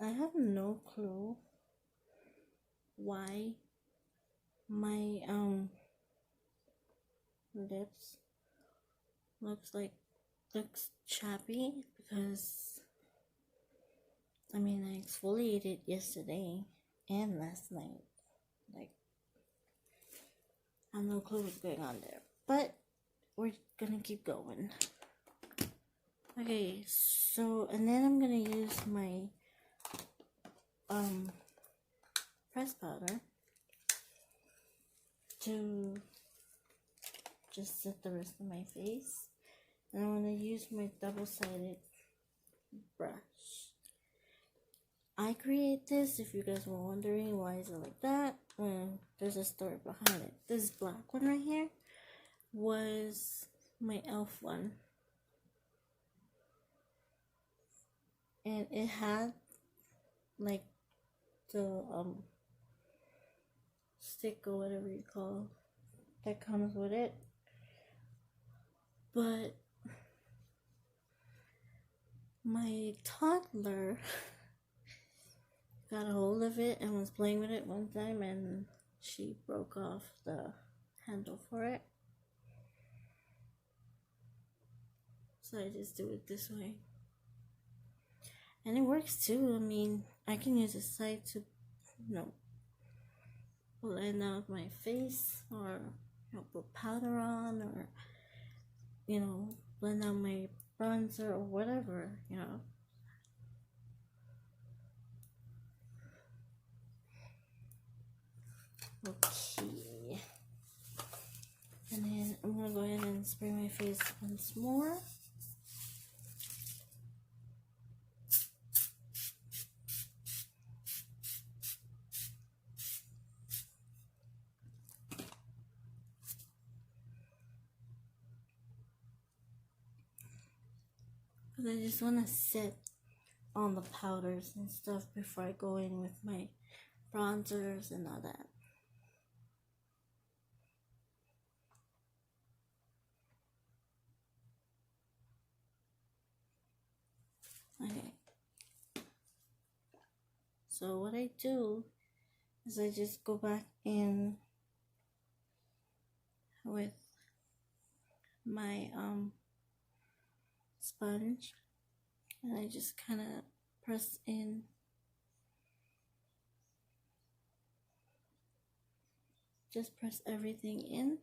I have no clue why my lips looks chappy, because I exfoliated yesterday and last night. Like, I have no clue what's going on there, but we're gonna keep going. Okay, so and then I'm gonna use my press powder to just set the rest of my face, and I'm gonna use my double-sided brush. I create this, if you guys were wondering why is it like that. There's a story behind it. This black one right here was my elf one, and it had like the stick or whatever you call that comes with it, but my toddler got a hold of it and was playing with it one time, and she broke off the handle for it. So I just do it this way, and it works too. I can use a side to, blend out my face, or put powder on, or blend out my bronzer or whatever. Okay, and then I'm gonna go ahead and spray my face once more. Because I just want to set on the powders and stuff before I go in with my bronzers and all that. Okay. So what I do is I just go back in with my sponge, and I just kind of press in. Just press everything in.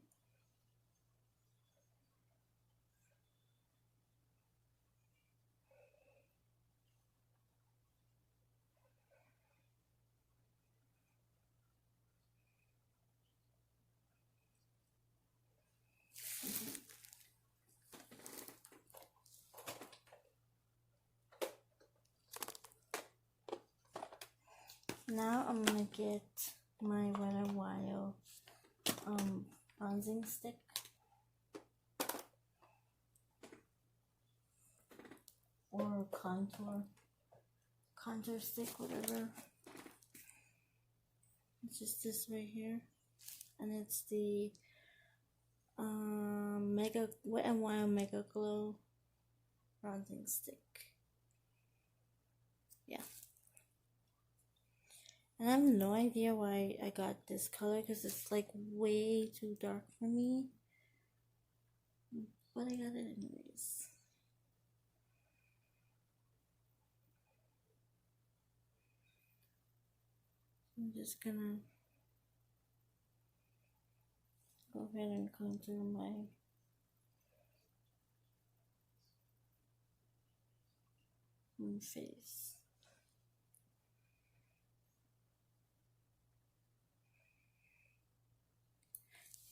Now I'm gonna get my Wet n Wild bronzing stick, or contour stick, whatever. It's just this right here, and it's the Wet n Wild Mega Glow bronzing stick. Yeah. And I have no idea why I got this color, because it's like way too dark for me. But I got it anyways. I'm just gonna go ahead and contour my face.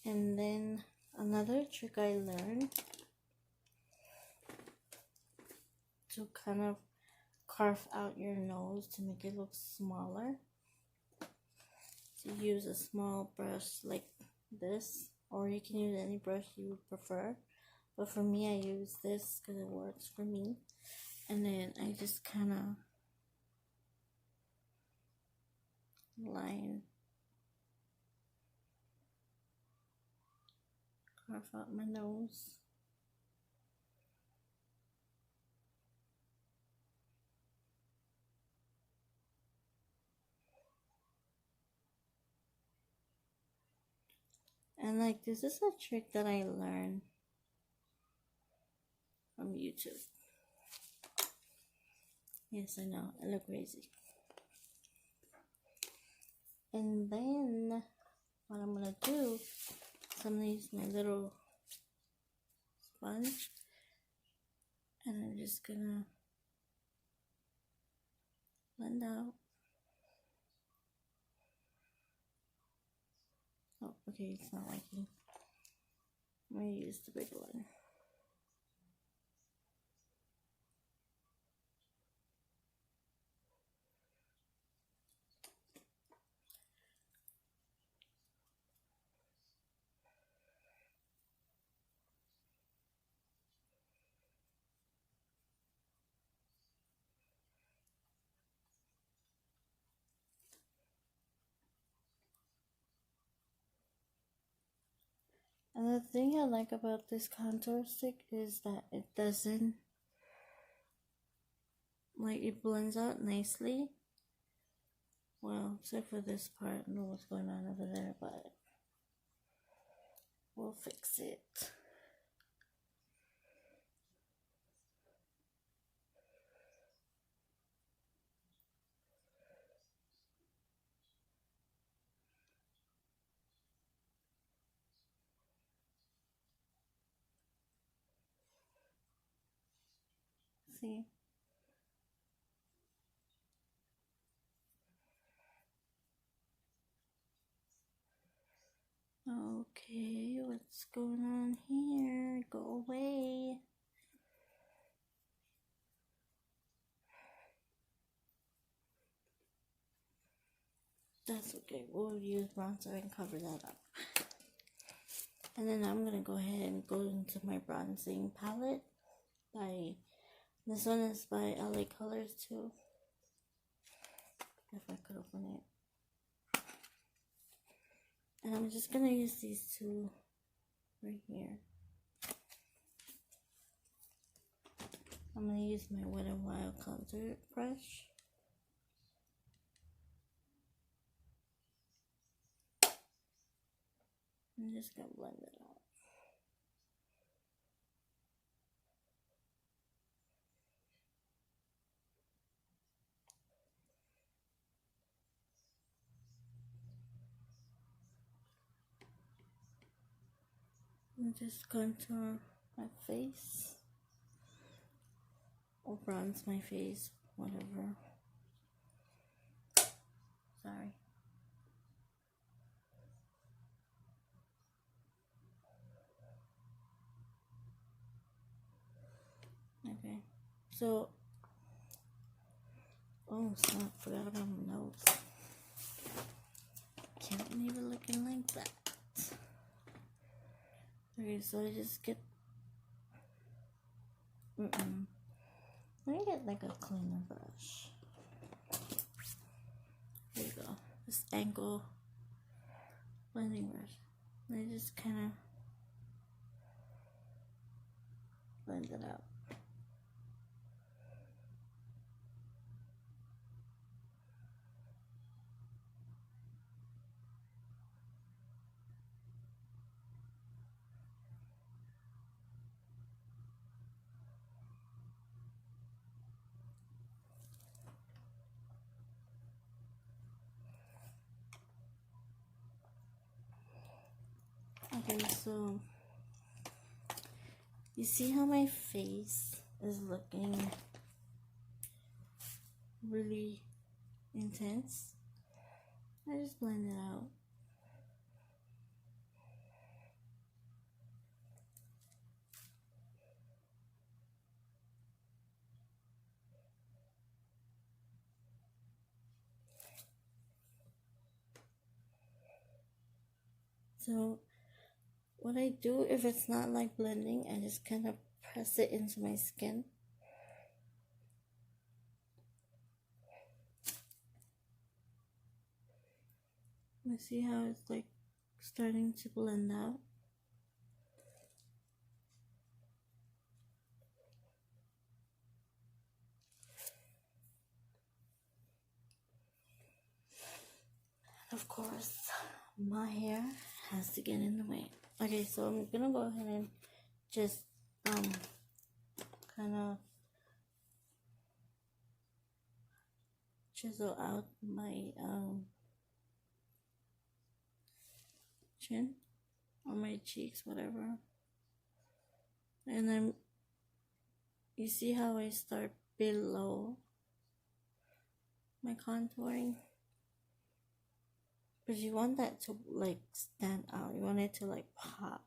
And then another trick I learned to kind of carve out your nose to make it look smaller. To use a small brush like this, or you can use any brush you would prefer. But for me, I use this because it works for me. And then I just kind of carve out my nose. And like, this is a trick that I learned from YouTube. Yes, I know, I look crazy. And then what I'm gonna do is I'm gonna use my little sponge, and I'm just gonna blend out. Oh, okay, it's not working. I'm gonna use the big one. And the thing I like about this contour stick is that it doesn't, like, it blends out nicely. Well, except for this part, I don't know what's going on over there, but we'll fix it. See? Okay, what's going on here? Go away. That's okay, we'll use bronzer and cover that up. And then I'm gonna go ahead and go into my bronzing palette this one is by LA Colors too. If I could open it. And I'm just gonna use these two right here. I'm gonna use my Wet n Wild contour brush. I'm just gonna blend it out. And just contour my face. Or bronze my face, whatever. Sorry. Okay. So, oh snap, forgot about my nose. Can't leave it looking like that. Okay, so I just get, let me get like a cleaner brush. There you go. This angle blending brush. And I just kind of blend it out. Okay, so you see how my face is looking really intense? I just blend it out. So what I do if it's not like blending, I just kind of press it into my skin. You see how it's like starting to blend out? Of course, my hair has to get in the way. Okay, so I'm gonna go ahead and just kind of chisel out my chin or my cheeks, whatever. And then you see how I start below my contouring, but you want that to like stand out. You want it to like pop.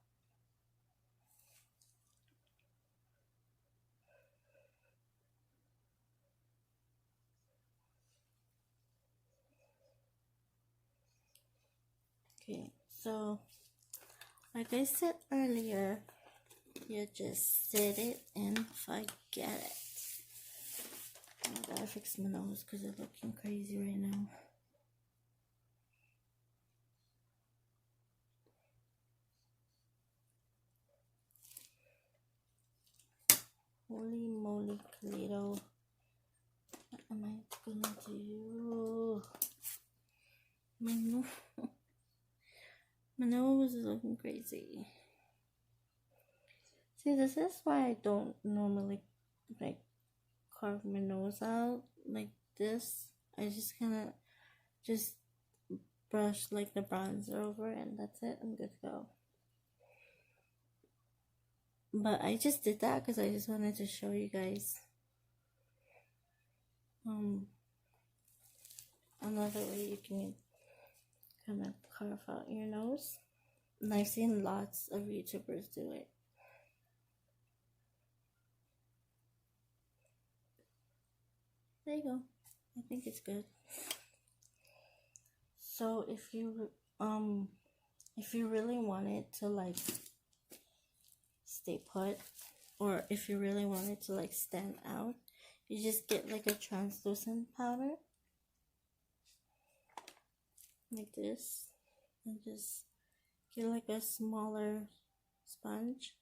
Okay, so like I said earlier, you just set it and forget it. I gotta fix my nose because it's looking crazy right now. Holy moly, Toledo. What am I gonna do? My nose. My nose is looking crazy. See, this is why I don't normally like carve my nose out like this. I just kind of just brush like the bronzer over and that's it. I'm good to go. But I just did that because I just wanted to show you guys another way you can kind of carve out your nose. And I've seen lots of YouTubers do it. There you go. I think it's good. So if you really wanted to like stay put, or if you really wanted to like stand out, you just get like a translucent powder like this and just get like a smaller sponge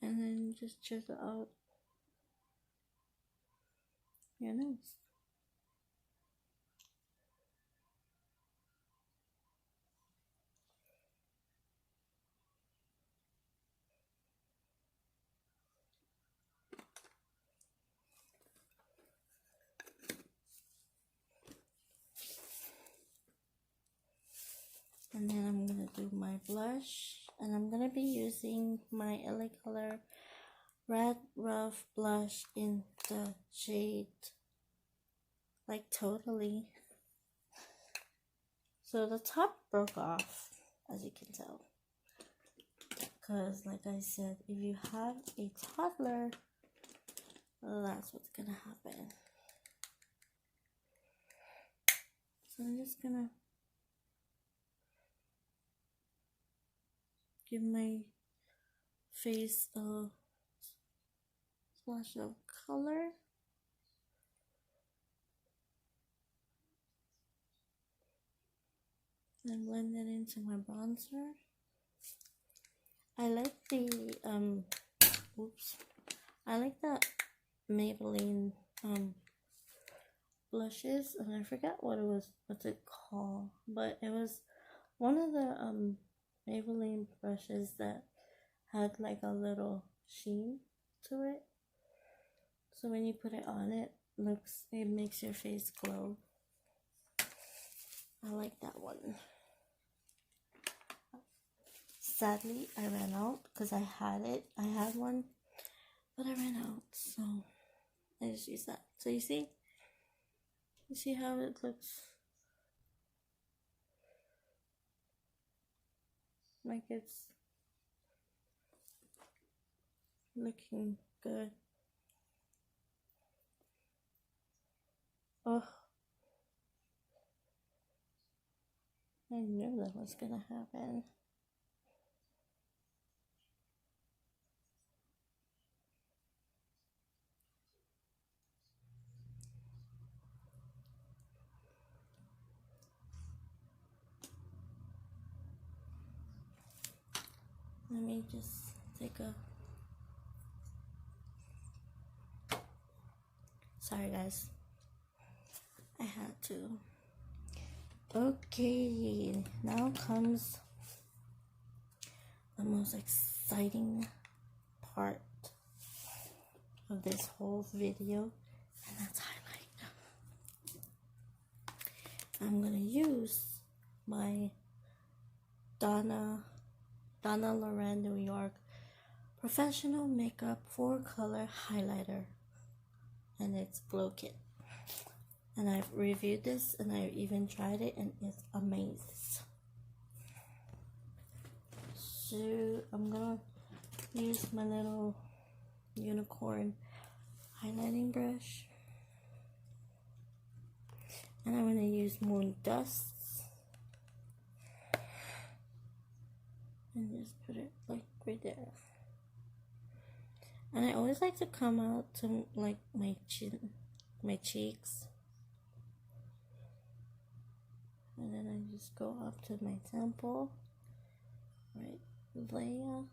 and then just chisel out your nose. And then I'm gonna do my blush, and I'm gonna be using my LA Color Red Rough blush in the shade like Totally. So the top broke off, as you can tell, because like I said, if you have a toddler, that's what's gonna happen. So I'm just gonna give my face a splash of color. And blend it into my bronzer. I like the I like the Maybelline blushes, and I forgot what's it called, but it was one of the Maybelline brushes that had like a little sheen to it. So when you put it on, it makes your face glow. like that one. Sadly, I ran out because I had one, but I ran out, so I just used that. So you see how it looks? Like it's looking good. Oh, I knew that was gonna happen. Let me just take a... Sorry guys, I had to. Okay, now comes the most exciting part of this whole video, and that's highlight. I'm gonna use my Donna Loren New York Professional Makeup 4-color highlighter, and it's Glow Kit. And I've reviewed this, and I've even tried it, and it's amazing. So I'm gonna use my little unicorn highlighting brush, and I'm gonna use Moon Dust, and just put it like right there. And I always like to come out to like my chin, my cheeks, and then I just go up to my temple, right there.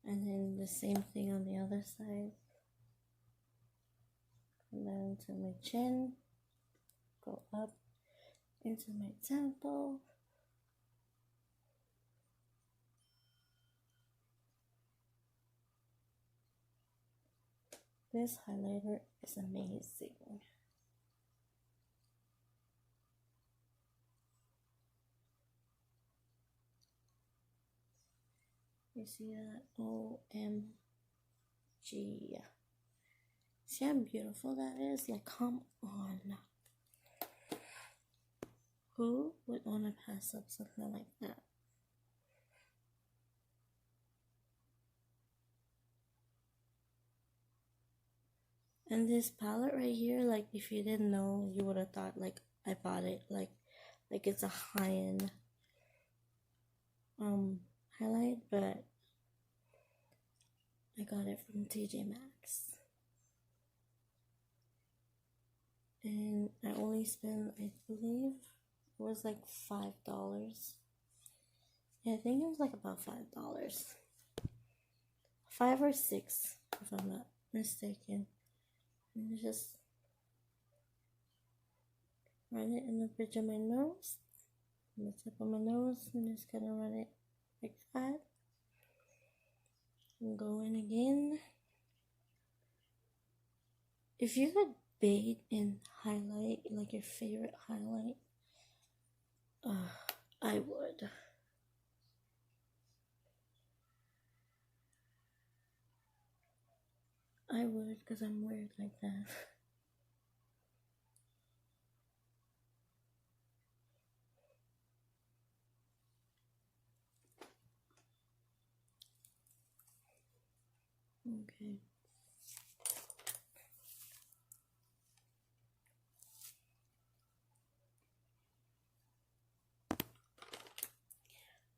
And then the same thing on the other side. And then to my chin, go up into my temple. This highlighter is amazing. You see that? OMG. See how beautiful that is? Like, come on. Who would want to pass up something like that? And this palette right here, like, if you didn't know, you would have thought, like, I bought it, like it's a high-end highlight, but I got it from TJ Maxx. And I only spent, I believe, it was like $5. Yeah, I think it was like about $5. 5 or 6, if I'm not mistaken. And just run it in the bridge of my nose, on the tip of my nose, and just gonna run it like that. And go in again. If you could bathe in highlight, like your favorite highlight, I would. I would, because I'm weird like that. Okay.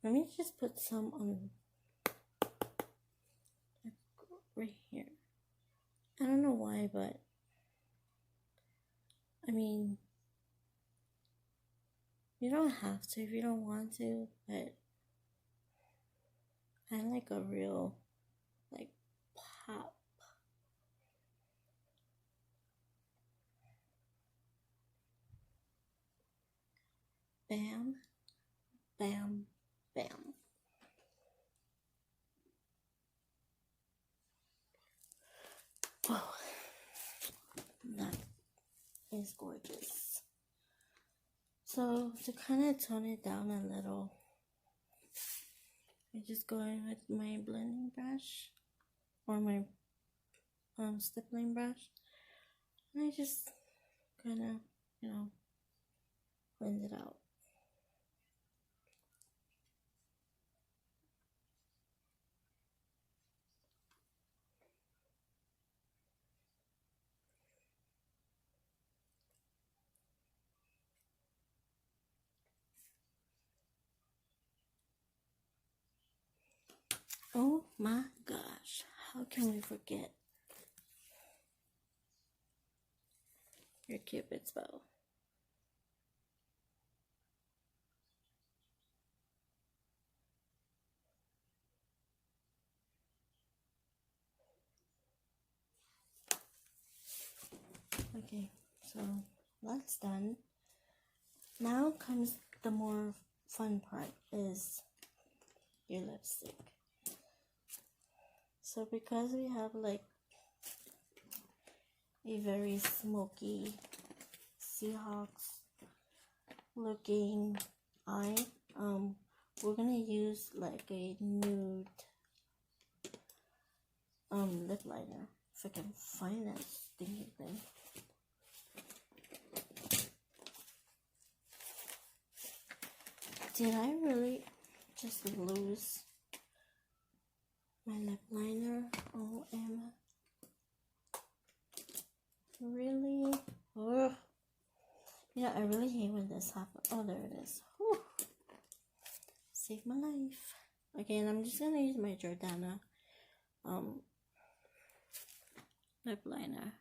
Let me just put some on right here. I don't know why, but I mean, you don't have to if you don't want to, but I like a real, like, pop. Bam, bam, bam. gorgeous. So to kind of tone it down a little, I just go in with my blending brush or my stippling brush, and I just kind of, blend it out. Oh my gosh, how can we forget your Cupid's bow? Okay, so that's done. Now comes the more fun part, is your lipstick. So because we have like a very smoky Seahawks looking eye, we're gonna use like a nude lip liner, if I can find that stinky thing. Did I really just lose my lip liner? Really? Ugh. Yeah, I really hate when this happens. Oh, there it is. Whew. Saved my life. Okay, and I'm just gonna use my Jordana lip liner.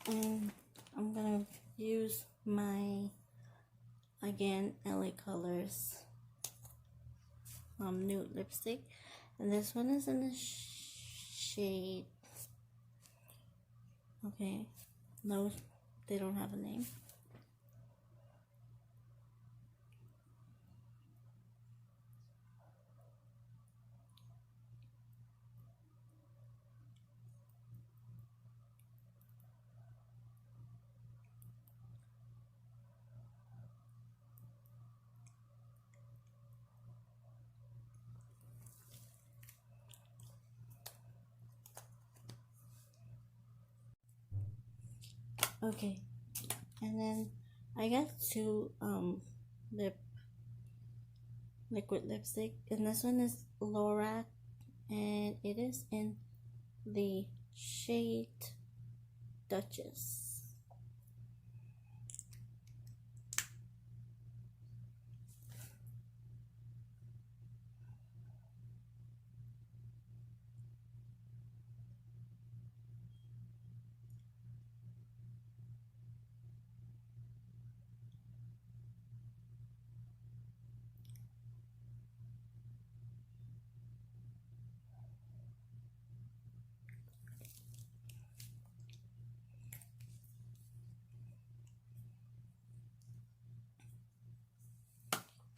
And I'm gonna use my, again, LA Colors nude lipstick, and this one is in the shade, okay, no, they don't have a name. Okay, and then I got two liquid lipstick, and this one is Lorac, and it is in the shade Duchess.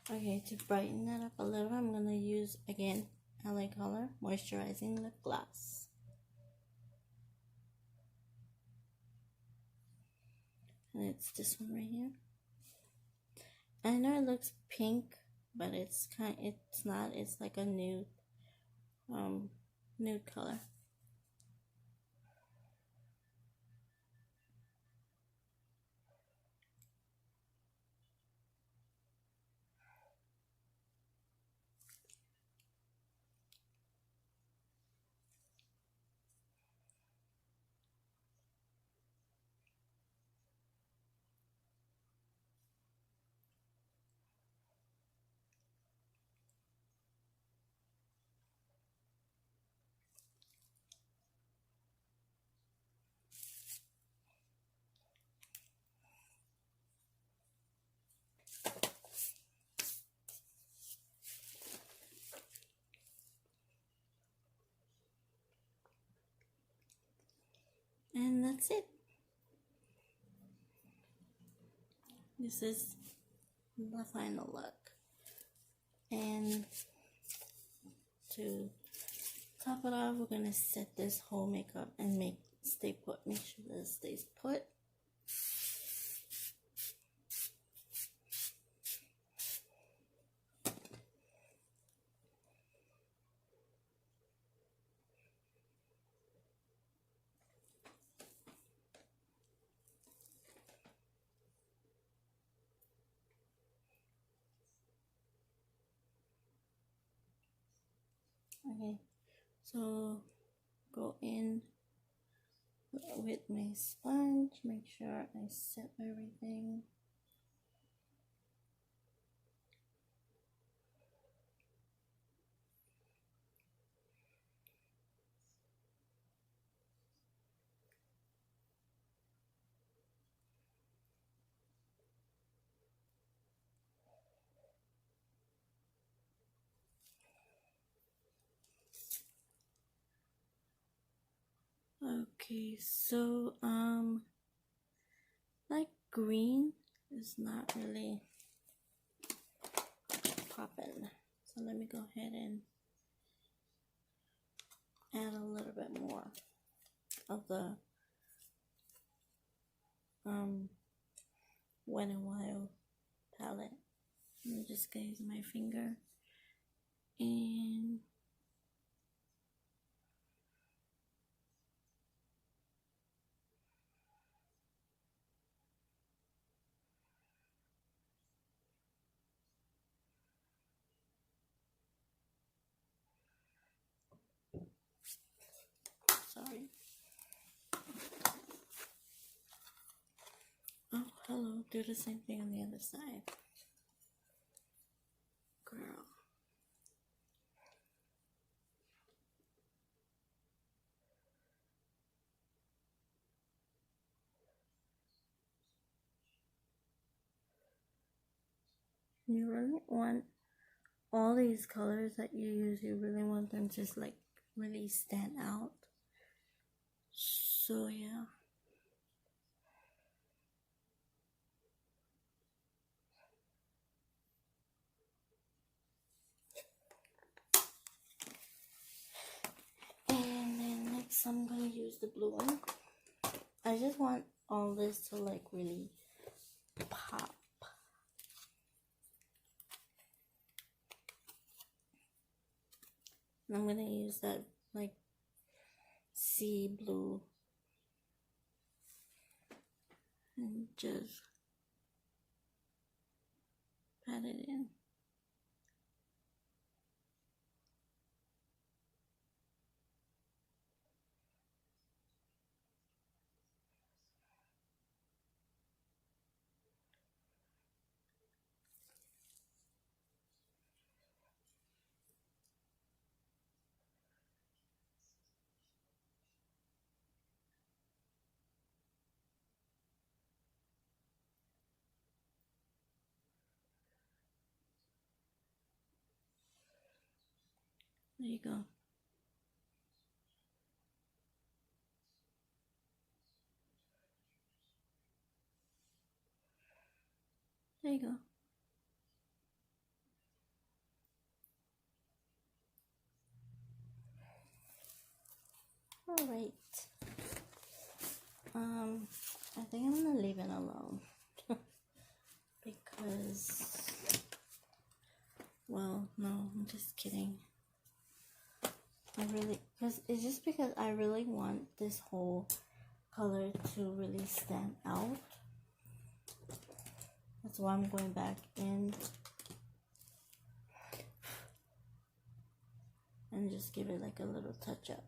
Okay, to brighten that up a little, I'm gonna use again LA Color Moisturizing Lip Gloss. And it's this one right here. I know it looks pink, but it's not. It's like a nude color. And that's it. This is the final look. And to top it off, we're gonna set this whole makeup and stay put. Make sure that it stays put. Okay, so go in with my sponge, make sure I set everything. Okay, so like green is not really popping. So let me go ahead and add a little bit more of the Wet n Wild palette. Let me just use my finger and sorry. Oh, hello. Do the same thing on the other side. Girl. You really want all these colors that you use, you really want them to just like really stand out. So yeah. And then next I'm gonna use the blue one. I just want all this to like really pop. And I'm gonna use that like sea blue and just pat it in. There you go. There you go. Alright. I think I'm gonna leave it alone. Because, well, no, I'm just kidding. It's just because I really want this whole color to really stand out. That's why I'm going back in and just give it like a little touch up.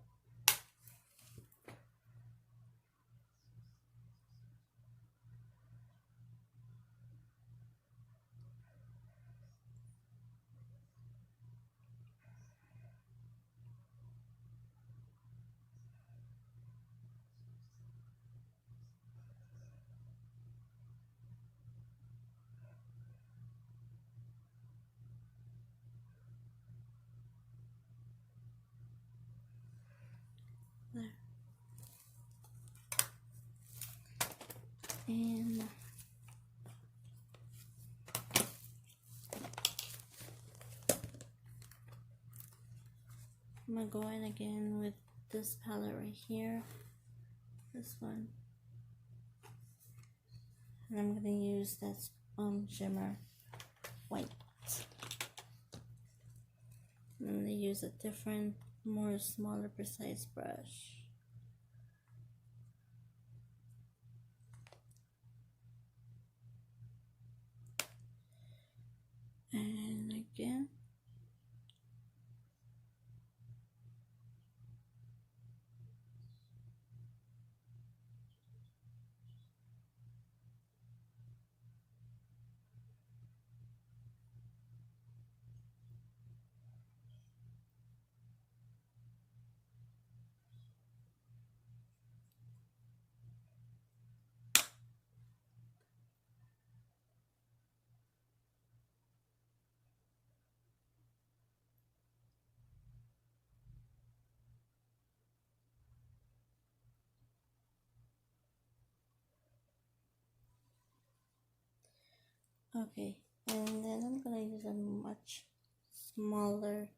And I'm gonna go in again with this palette right here, this one, and I'm gonna use that shimmer white. I'm gonna use a different, more smaller, precise brush. And again. Okay, and then I'm gonna use a much smaller,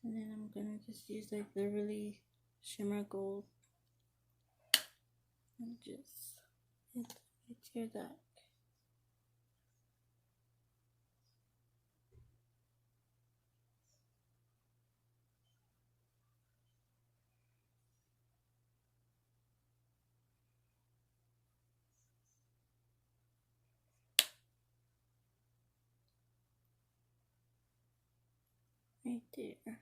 and then I'm gonna just use like the really shimmer gold and just hit your dark. Right there.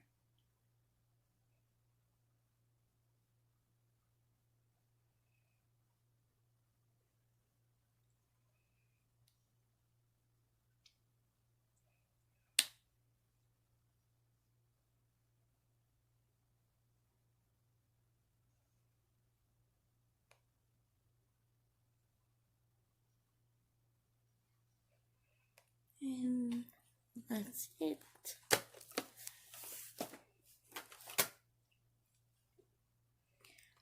And that's it.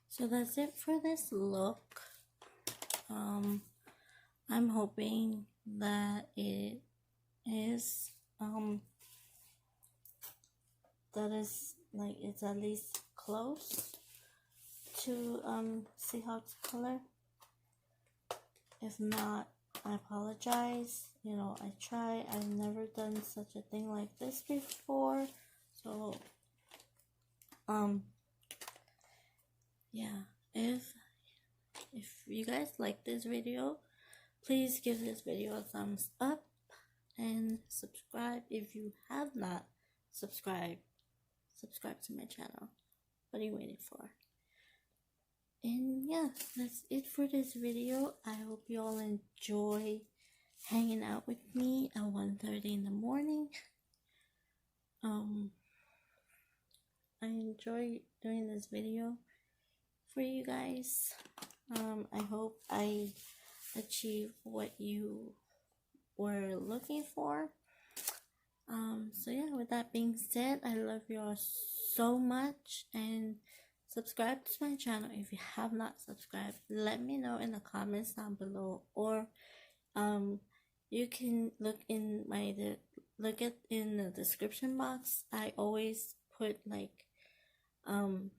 So that's it for this look. I'm hoping that it is that is like it's at least close to Seahawks color. If not, I apologize. You know, I try. I've never done such a thing like this before. So yeah, if you guys like this video, please give this video a thumbs up and subscribe if you have not subscribed. Subscribe to my channel. What are you waiting for? And yeah, that's it for this video. I hope you all enjoy hanging out with me at 1:30 in the morning. I enjoy doing this video for you guys. I hope I achieve what you were looking for. So yeah, with that being said, I love you all so much, and subscribe to my channel if you have not subscribed. Let me know in the comments down below, or you can look in the description box. I always put like on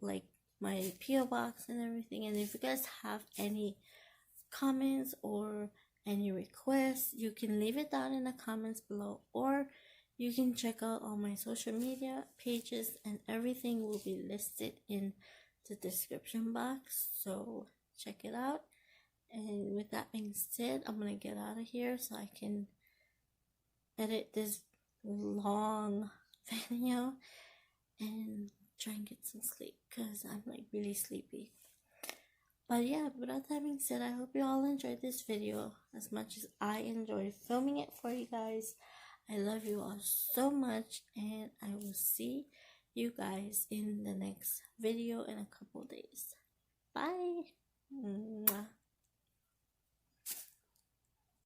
like my PO box and everything, and if you guys have any comments or any requests, you can leave it down in the comments below, or you can check out all my social media pages, and everything will be listed in the description box, so check it out. And with that being said, I'm gonna get out of here so I can edit this long video and try and get some sleep, because I'm like really sleepy. But yeah, without that being said, I hope you all enjoyed this video as much as I enjoyed filming it for you guys. I love you all so much, and I will see you guys in the next video in a couple days. Bye.